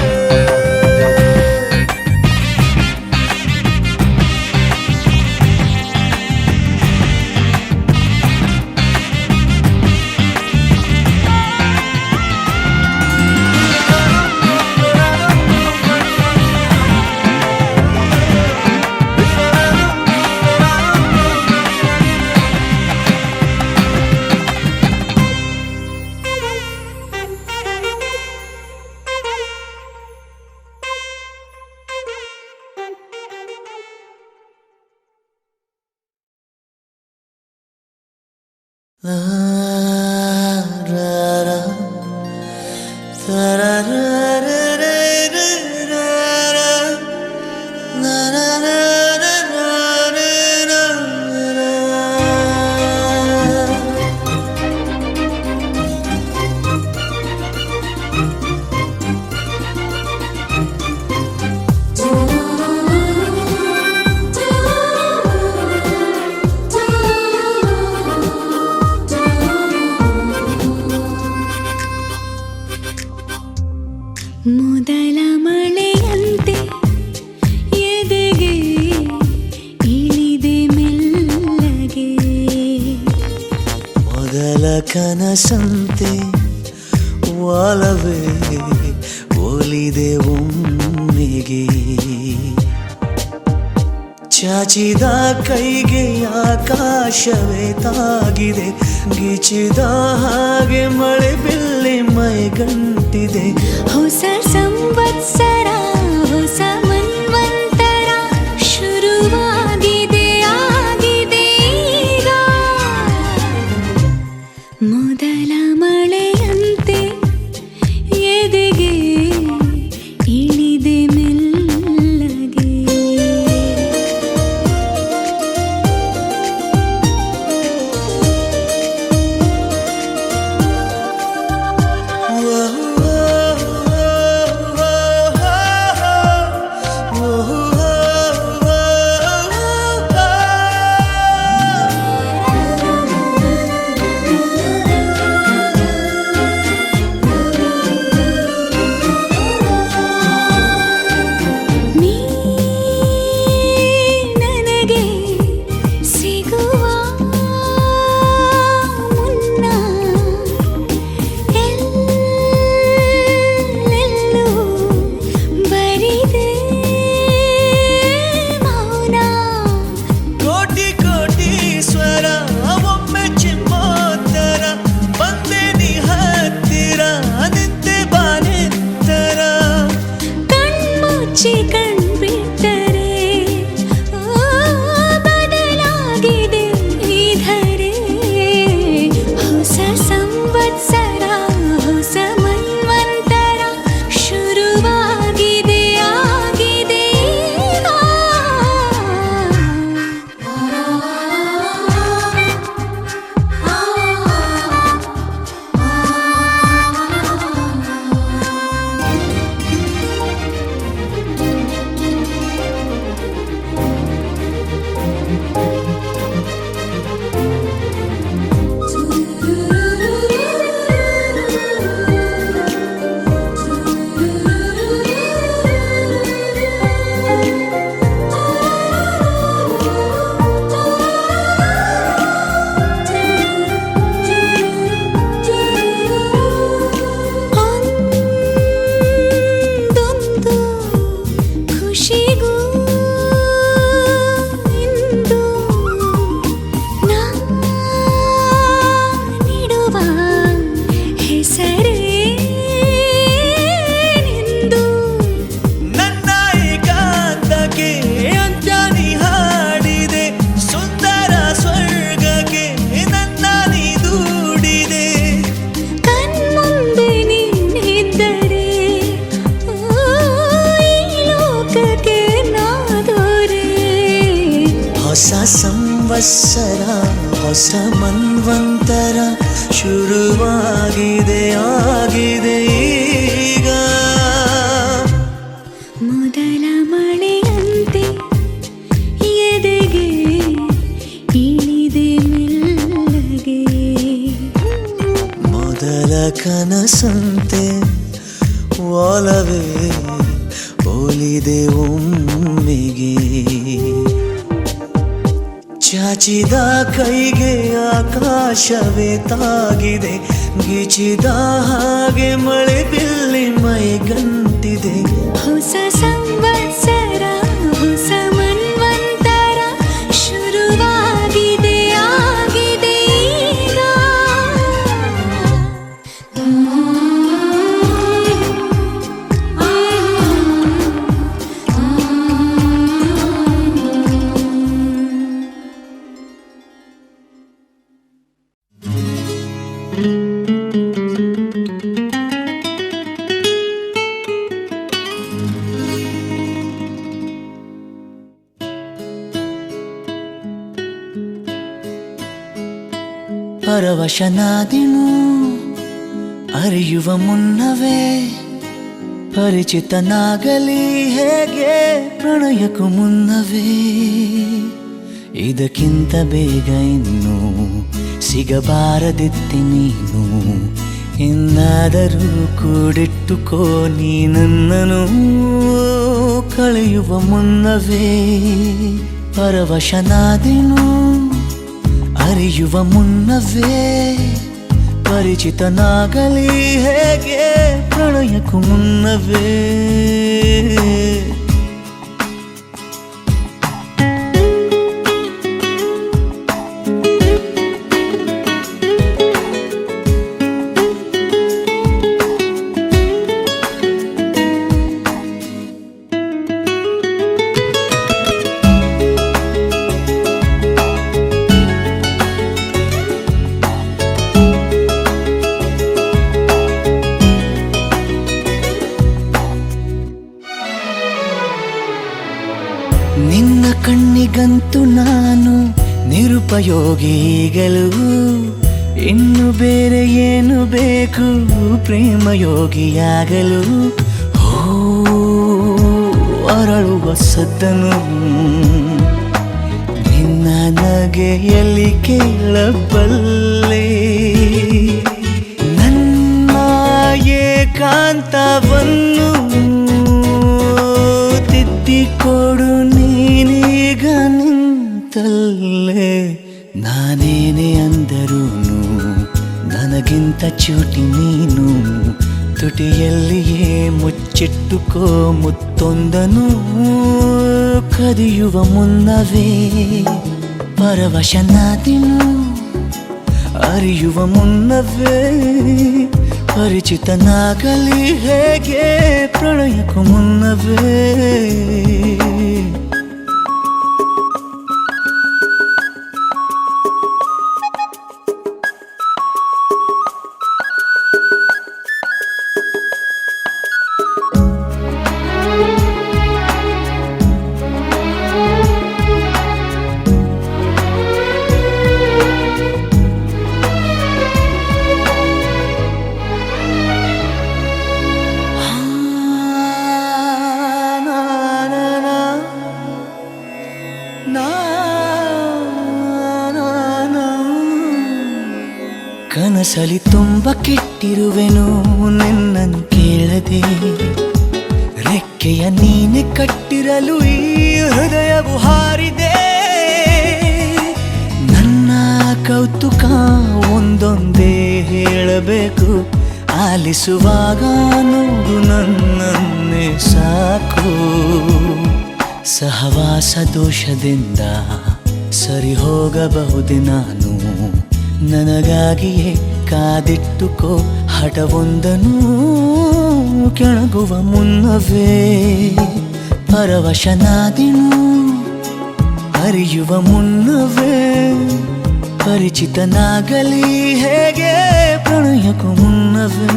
[SPEAKER 3] ಮೊದಲ ಮಳೆಯಂತೆ ಎದೆಗೆ ಇಳಿದೆ ಮೆಲ್ಲಗೆ
[SPEAKER 8] ಮೊದಲ ಕನಸಂತೆ ಒಲವೇ ಒಲಿದೆ ಒಮ್ಮೆಗೆ ಚಾಚಿದ ಕೈಗೆ ಆಕಾಶವೇ ತಾಗಿದೆ, ಗೀಚಿದ ಹಾಗೆ ಮಳೆ ಬಿಲ್ಲಿ ಮೈಗಂಟಿದೆ.
[SPEAKER 3] ಹೊಸ ಸಂವತ್ಸರ ಹೊಸ ಮನ್ವಂತರ ಶುರುವಾಗಿದೆ ಆಗಿದೆ ಈಗ. ಮೊದಲ ಮಳೆಯಂತೆ ಎದೆಗೆ ಇಳಿದೆ ಮೆಲ್ಲಗೆ. ನೀ ನನಗೆ ಸಿಗುವ ಮುನ್ನ ಎಲ್ಲೆಲ್ಲೂ ಬರಿದೆ ಮೌನ.
[SPEAKER 8] ಕೋಟಿ ಕೋಟಿ ಸ್ವರ ಒಮ್ಮೆ ಚಿಮ್ಮೋತ್ತರ, ಬಂದೆ ನೀ ಹತ್ತಿರ ನಿಂತೆ ಬಾನೆತ್ತರ.
[SPEAKER 3] ಕಣ್ಮುಚ್ಚಿ ಕಣ್ಬಿಟ್ಟರೆ ಬದಲಾಗಿದೆ ಈ ಧರೆ. ಹೊಸ ಸಂವತ್ಸರ ಹೊಸ ಮನ್ವಂತರ ಶುರುವಾಗಿದೆ ಆಗಿದೆ ಈಗ. ಒಂದೊಂದು ಖುಷಿಗೂ ಇಂದು ನಾ ನೀಡುವ ಹೆಸರೇ ನಿಂದು.
[SPEAKER 8] ನನ್ನ ಏಕಾಂತಕ್ಕೆ ಅಂತ್ಯ ನೀ ಹಾಡಿದೆ, ಸುಂದರ ಸ್ವರ್ಗಕ್ಕೆ ನನ್ನ ನೀ ದೂಡಿದೆ.
[SPEAKER 3] ಕಣ್ಮುಂದೆ ನೀನಿದ್ದರೆ ಈ ಲೋಕಕ್ಕೆ ನಾದೋರೆ.
[SPEAKER 8] ಹೊಸ ಸಂವತ್ಸರ ಹೊಸ ಮನ್ವಂತರ ಶುರುವಾಗಿದೆ ಆಗಿದೆ ಈಗ.
[SPEAKER 3] ಮೊದಲ ಮಳೆಯಂತೆ ಎದೆಗೆ ಇಳಿದೆ ಮೆಲ್ಲಗೆ.
[SPEAKER 8] ಮೊದಲ ಕನಸಂತೆ ಒಲವೇ ಒಲಿದೆ ಒಮ್ಮೆಗೆ. ಚಾಚಿದ ಕೈಗೆ ಆಕಾಶವೇ ತಾಗಿದೆ, ಗೀಚಿದ ಹಾಗೆ ಮಳೆ ಬಿಲ್ಲಿ ಮೈಗಂಟಿದೆ.
[SPEAKER 3] ಹೊಸ ಸಂವತ್ಸರ ಹೊಸ ಮನ್ವಂತರ ಶುರುವಾಗಿದೆ ಆಗಿದೆ ಈಗ.
[SPEAKER 8] ಪರವಶನಾದೆನು ಅರಿಯುವ ಮುನ್ನವೇ, ಪರಿಚಿತನಾಗಲಿ ಹೇಗೆ ಪ್ರಣಯಕ್ಕೂ ಮುನ್ನವೇ. ಇದಕ್ಕಿಂತ ಬೇಗ ಇನ್ನು ಸಿಗಬಾರದಿತ್ತೆ ನೀನು, ಇನ್ನಾದರೂ ಕೂಡಿಟ್ಟುಕೋ ನೀ ನನ್ನನು ಕಳೆಯುವ ಮುನ್ನವೇ. ಪರವಶನಾದೆನು ಅರಿಯುವ ಮುನ್ನವೇ, ಪರಿಚಿತನಾಗಲಿ ಹೇಗೆ ಪ್ರಣಯಕ್ಕೂ ಮುನ್ನವೇ. ನಿಂತು ನಾನು ನಿರುಪಯೋಗಿಗಳು. ಇನ್ನು ಬೇರೆ ಏನು ಬೇಕು ಪ್ರೇಮಯೋಗಿಯಾಗಲು? ಅರಳುವ ಸದ್ದನು ನಿನ್ನ ನಗೆಯಲ್ಲಿ ಕೇಳಬಲ್ಲೆ. ನನ್ನ ಏಕಾಂತವನ್ನು ತಿದ್ದಿಕೊಡು ನೀನೀಗ ನಿಂತಲ್ಲೇ. ನಾನೇನೇ ಅಂದರೂನು ನನಗಿಂತ ಚೂಟಿ ನೀನು. ತುಟಿಯಲ್ಲಿಯೇ ಮುಚ್ಚಿಟ್ಟುಕೋ ಮುತ್ತೊಂದನು. ಕದಿಯುವ ಮುನ್ನವೇ ಪರವಶನಾದಿನು. ಅರಿಯುವ ಮುನ್ನವೇ ಪರಿಚಿತನಾಗಲಿ ಹೇಗೆ ಪ್ರಣಯಕ್ಕೂ ಮುನ್ನವೇ. ಕನಸಲಿ ತುಂಬ ಕೆಟ್ಟಿರುವೆನು ನಿನ್ನನ್ನು ಕೇಳದೆ. ರೆಕ್ಕೆಯ ನೀನೆ ಕಟ್ಟಿರಲು ಈ ಹೃದಯವು ಹಾರಿದೆ. ನನ್ನ ಕೌತುಕ ಒಂದೊಂದೇ ಹೇಳಬೇಕು. ಆಲಿಸುವಾಗ ನೋಡು ನನ್ನನ್ನೇ ಸಾಕು. ಸಹವಾಸ ದೋಷದಿಂದ ಸರಿ ಹೋಗಬಹುದೇ ನಾನು. ನನಗಾಗಿಯೇ ಕಾದಿಟ್ಟುಕೋ ಹಠವೊಂದನು. ಕೆಳಗುವ ಮುನ್ನವೇ ಪರವಶನಾದಿನು. ಅರಿಯುವ ಮುನ್ನವೇ ಪರಿಚಿತನಾಗಲಿ ಹೇಗೆ ಪ್ರಣಯಕ್ಕೂ ಮುನ್ನವೇ.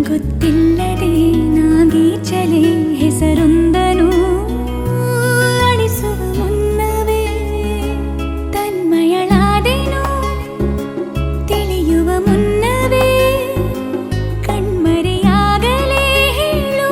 [SPEAKER 3] ಗೊತ್ತಿಲ್ಲದೆ ನಾಗೀಚಲೆ ಹೆಸರೊಂದನು ಅಳಿಸುವ ಮುನ್ನವೇ ತನ್ಮಯಳಾದೆನು ತಿಳಿಯುವ ಮುನ್ನವೇ ಕಣ್ಮರೆಯಾಗಲೇ ಹೇಳು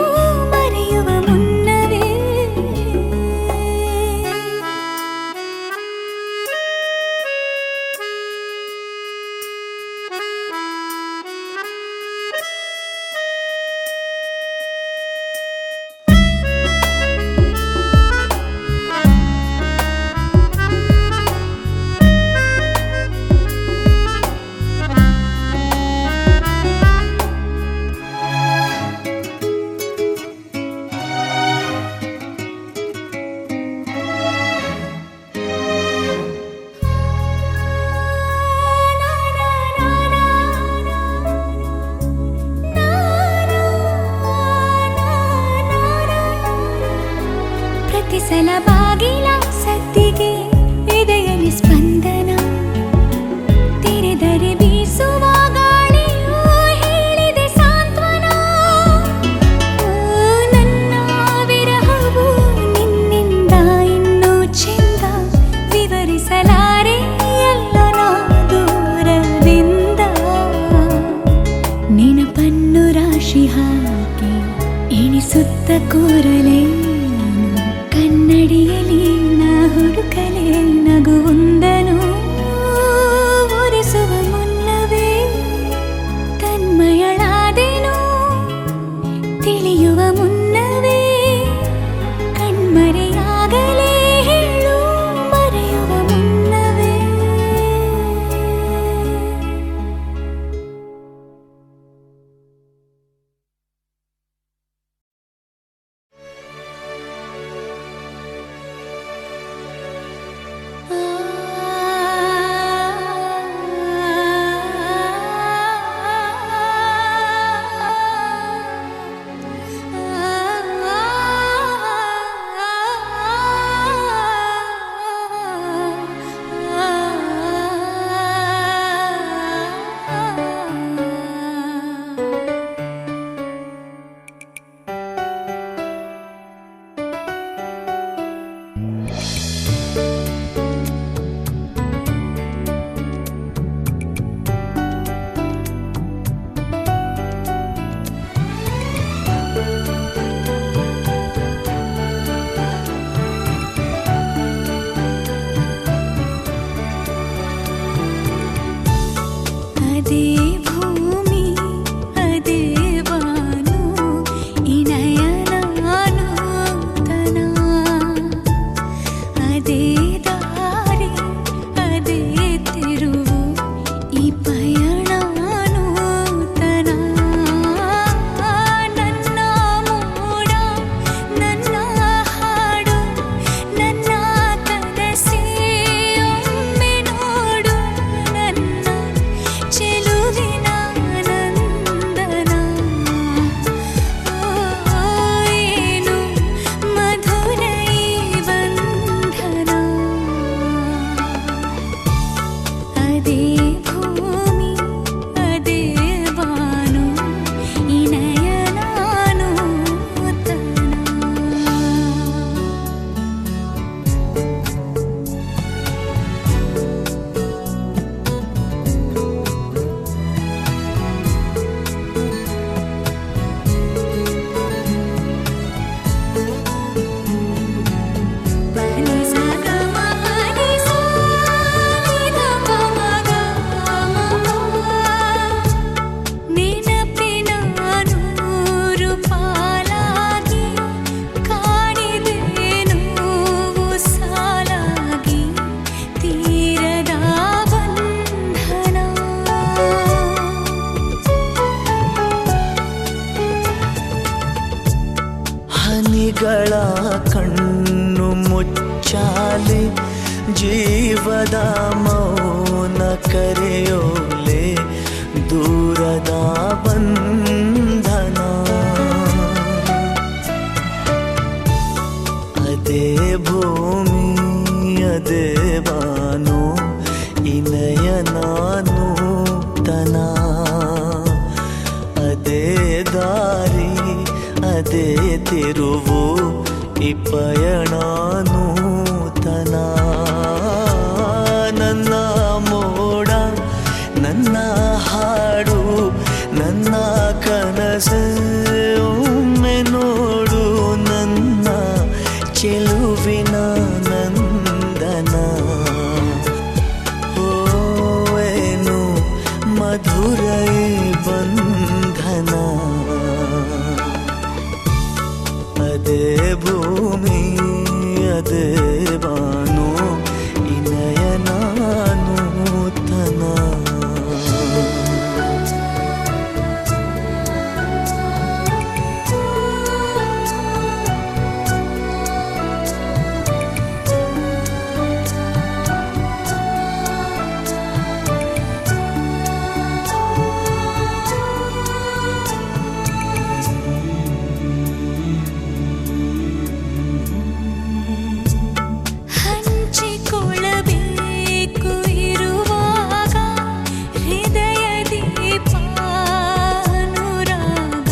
[SPEAKER 8] ಜೀವದ ಮೌನ ಕರೆಯೋಲೆ ದೂರದ ಬಂಧನ ಅದೇ ಭೂಮಿ ಅದೇ ಬಾನು ಇನಯ ನಾನು ತನ ಅದೇ ದಾರಿ ಅದೇ ತಿರುವು ಈ ಪಯಣ ನೂತನ ನನ್ನ ಮೋಡ ನನ್ನ ಹಾಡು ನನ್ನ ಕನಸು ಒಮ್ಮೆ ನೋಡು ನನ್ನ ಚೆಲುವಿನ ನಂದನ ಓವೇನು ಮಧುರೈ ಬಂಧನ ಅದೇ ಭೂಮಿ ಅದೇ ಬಾನು ಇನಯ ನೂತನ
[SPEAKER 3] ಹಂಚಿಕೊಳ್ಳಬೇಕು ಇರುವಾಗ ಹೃದಯದಿ ಪಾನುರಾಗ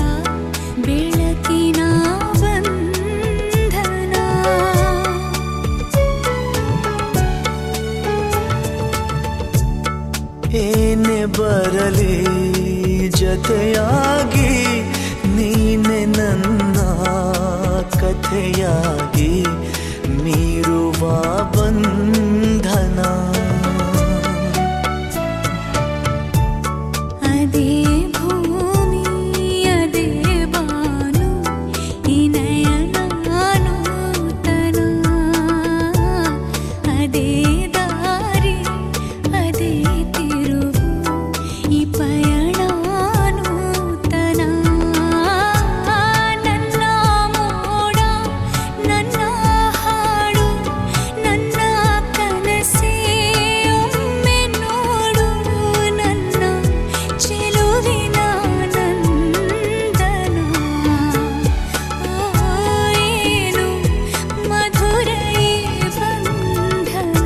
[SPEAKER 3] ಬೆಳಕಿನ ಬಂಧನ
[SPEAKER 8] ಏನೇ ಬರಲಿ ಜೊತೆಯಾಗಿ ನೀನೆ ನನ್ನ ಕಥೆಯಾಗಿ ಮೀರುವ ಬಂಧನ
[SPEAKER 3] ಅದೇ ಭೂಮಿ ಅದೇ ಬಾನು ಇನಯ ನೂತನ ಅದೇ ದಾರಿ ಅದೇ ತಿರುವು ಈ ಪಯಣ ನೂತನ ನನ್ನ ಮೋಡ ನನ್ನ ಹಾಡು ನನ್ನ ಕನಸೇ ಒಮ್ಮೆ ನೋಡು ನನ್ನ ಚೆಲುವಿನ ನಂದನ ಏನು ಮಧುರೈ ಬಂಧನ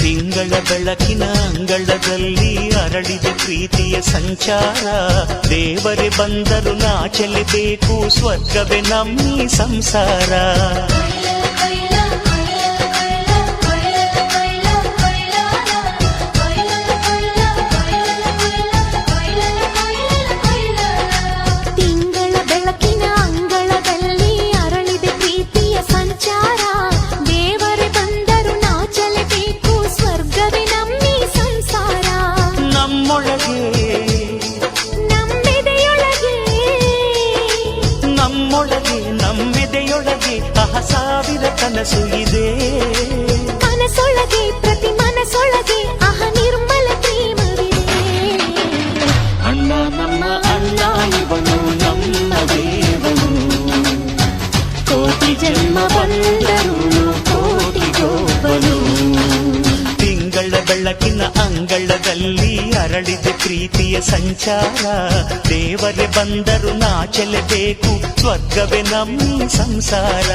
[SPEAKER 4] ತಿಂಗಳ ಬೆಳಕಿನ ಅಂಗಳದಲ್ಲಿ ಅರಳಿದ ಪ್ರೀತಿಯ ಸಂಚಾರ ದೇವರೇ ಬಂದರು ನಾಚಲೇಬೇಕು ಸ್ವರ್ಗವೇ ನಮ್ಮಿ ಸಂಸಾರ
[SPEAKER 3] ತಿಂಗಳ ಬೆಳಕಿನ ಅಂಗಳದಲ್ಲಿ ಅರಳಿದೆ ಪ್ರೀತಿಯ ಸಂಚಾರ ದೇವರೇ ಬಂದರು ನಾಚಲೇಬೇಕು ಸ್ವರ್ಗವೇ ನಮ್ಮಿ ಸಂಸಾರ
[SPEAKER 4] ನಮ್ಮೊಳಗೆ
[SPEAKER 3] ನಮ್ಮೆದೆಯೊಳಗೆ
[SPEAKER 4] ನಮ್ಮೆದೆಯೊಳಗೆ ಸಾವಿರ ಕನಸು ಇದೆ
[SPEAKER 3] ಮನಸೊಳಗೆ ಪ್ರತಿ ಮನಸೊಳಗೆ ನಿರ್ಮಲ ಪ್ರೇಮವಿದೆ
[SPEAKER 4] ಅಣ್ಣ ನಮ್ಮ ಅಣ್ಣ ಇವನು ನಮ್ಮ ದೇವನು
[SPEAKER 3] ಕೋಟಿ ಜನ್ಮ ಬಂದರು ಕೋಟಿಗೊಬ್ಬನು
[SPEAKER 4] ತಿಂಗಳ ಬೆಳಕಿನ ಅಂಗಳದಲ್ಲಿ ಅರಳಿದ ಪ್ರೀತಿಯ ಸಂಚಾರ ದೇವರೇ ಬಂದರು ನಾಚಲೇಬೇಕು ಸ್ವರ್ಗವೇ ನಮ್ಮಿ ಸಂಸಾರ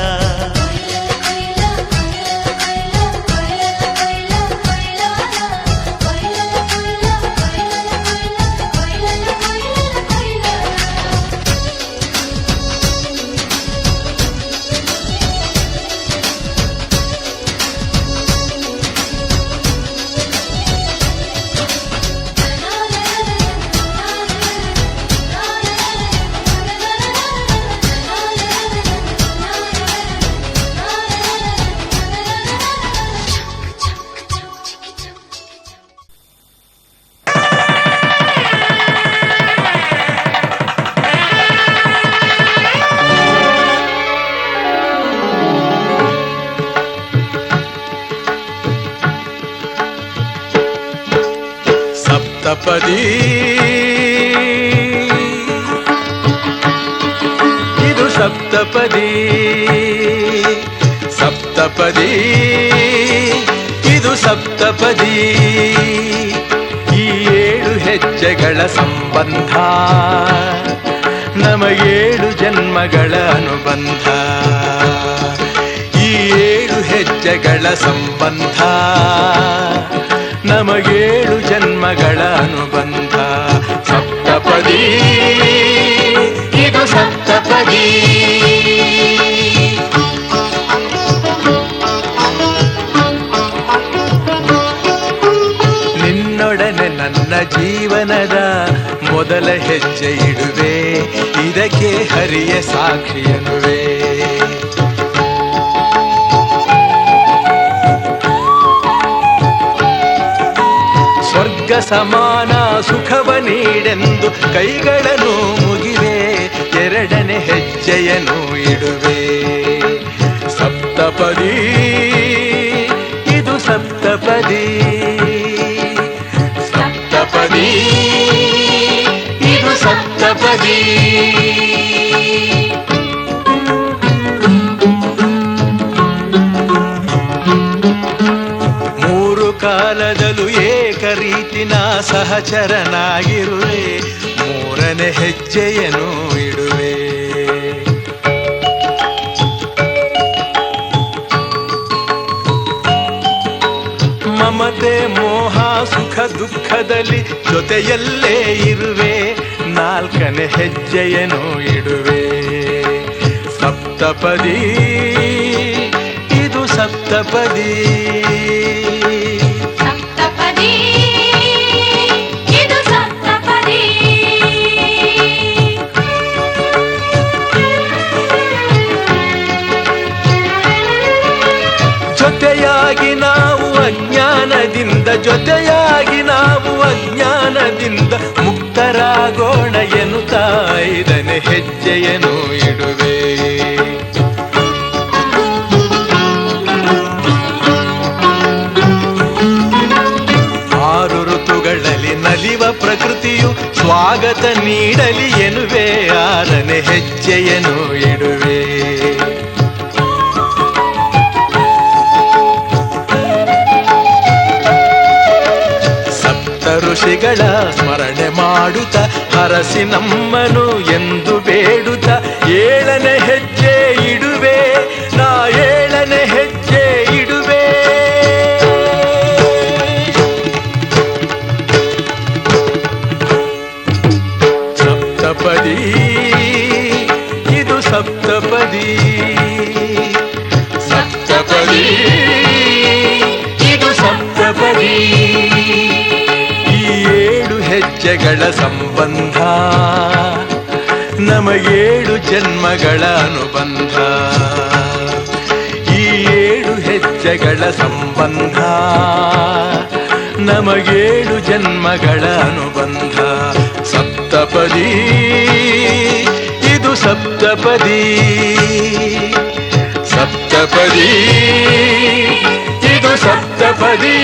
[SPEAKER 1] ಸಪ್ತಪದಿ ಇದು ಸಪ್ತಪದಿ ಸಪ್ತಪದಿ ಇದು ಸಪ್ತಪದಿ ಈ 7 ಹೆಜ್ಜೆಗಳ ಸಂಬಂಧ ನಮಗೇಳು ಜನ್ಮಗಳ ಅನುಬಂಧ ಈ 7 ಹೆಜ್ಜೆಗಳ ಸಂಬಂಧ ನಮಗೇಳು ಜನ್ಮಗಳ ಅನುಬಂಧ ಸಪ್ತಪದಿ ಇದು ಸಪ್ತಪದಿ ನಿನ್ನೊಡನೆ ನನ್ನ ಜೀವನದ ಮೊದಲ ಹೆಜ್ಜೆ ಇಡುವೆ ಇದಕ್ಕೆ ಹರಿಯ ಸಾಕ್ಷಿಯನುವೆ ಸ್ವರ್ಗ ಸಮಾನ ಸುಖವ ನೀಡೆಂದು ಕೈಗಳನ್ನು ಮುಗಿವೆ ಎರಡನೇ ಹೆಜ್ಜೆಯನ್ನು ಇಡುವೆ ಸಪ್ತಪದಿ ಇದು ಸಪ್ತಪದಿ ಸಪ್ತಪದಿ ಇದು ಸಪ್ತಪದಿ ಕಾಲದಲ್ಲೂ ಏಕರೀತಿನ ಸಹಚರನಾಗಿರುವೆ ಮೂರನೇ ಹೆಜ್ಜೆಯನ್ನು ಇಡುವೆ ಮಮತೆ ಮೋಹ ಸುಖ ದುಃಖದಲ್ಲಿ ಜೊತೆಯಲ್ಲೇ ಇರುವೆ ನಾಲ್ಕನೇ ಹೆಜ್ಜೆಯನ್ನು ಇಡುವೆ ಸಪ್ತಪದಿ ಇದು ಸಪ್ತಪದಿ ಜೊತೆಯಾಗಿ ನಾವು ಅಜ್ಞಾನದಿಂದ ಮುಕ್ತರಾಗೋಣ ಎನ್ನುತ್ತಾ 5ನೇ ಹೆಜ್ಜೆಯನ್ನು ಇಡುವೆ ಆರು ಋತುಗಳಲ್ಲಿ ನಲಿವ ಪ್ರಕೃತಿಯು ಸ್ವಾಗತ ನೀಡಲಿ ಎನ್ನುವೆ 6ನೇ ಹೆಜ್ಜೆಯನ್ನು ಇಡುವೆ ಋಷಿಗಳ ಸ್ಮರಣೆ ಮಾಡುತ್ತ ಹರಸಿ ನಮ್ಮನು ಎಂದು ಬೇಡುತ್ತ 7ನೇ ಹೆಜ್ಜೆ ಇಡುವೆ ನಾ 7ನೇ ಹೆಜ್ಜೆ ಇಡುವೆ ಸಪ್ತಪದಿ ಇದು ಸಪ್ತಪದಿ ಸಪ್ತಪದಿ ಇದು ಸಪ್ತಪದಿ ಹೆಜ್ಜೆಗಳ ಸಂಬಂಧ ನಮಗೇಳು ಜನ್ಮಗಳ ಅನುಬಂಧ ಈ 7 ಹೆಜ್ಜೆಗಳ ಸಂಬಂಧ ನಮಗೇಳು ಜನ್ಮಗಳ ಅನುಬಂಧ ಸಪ್ತಪದಿ ಇದು ಸಪ್ತಪದಿ ಸಪ್ತಪದಿ ಇದು ಸಪ್ತಪದಿ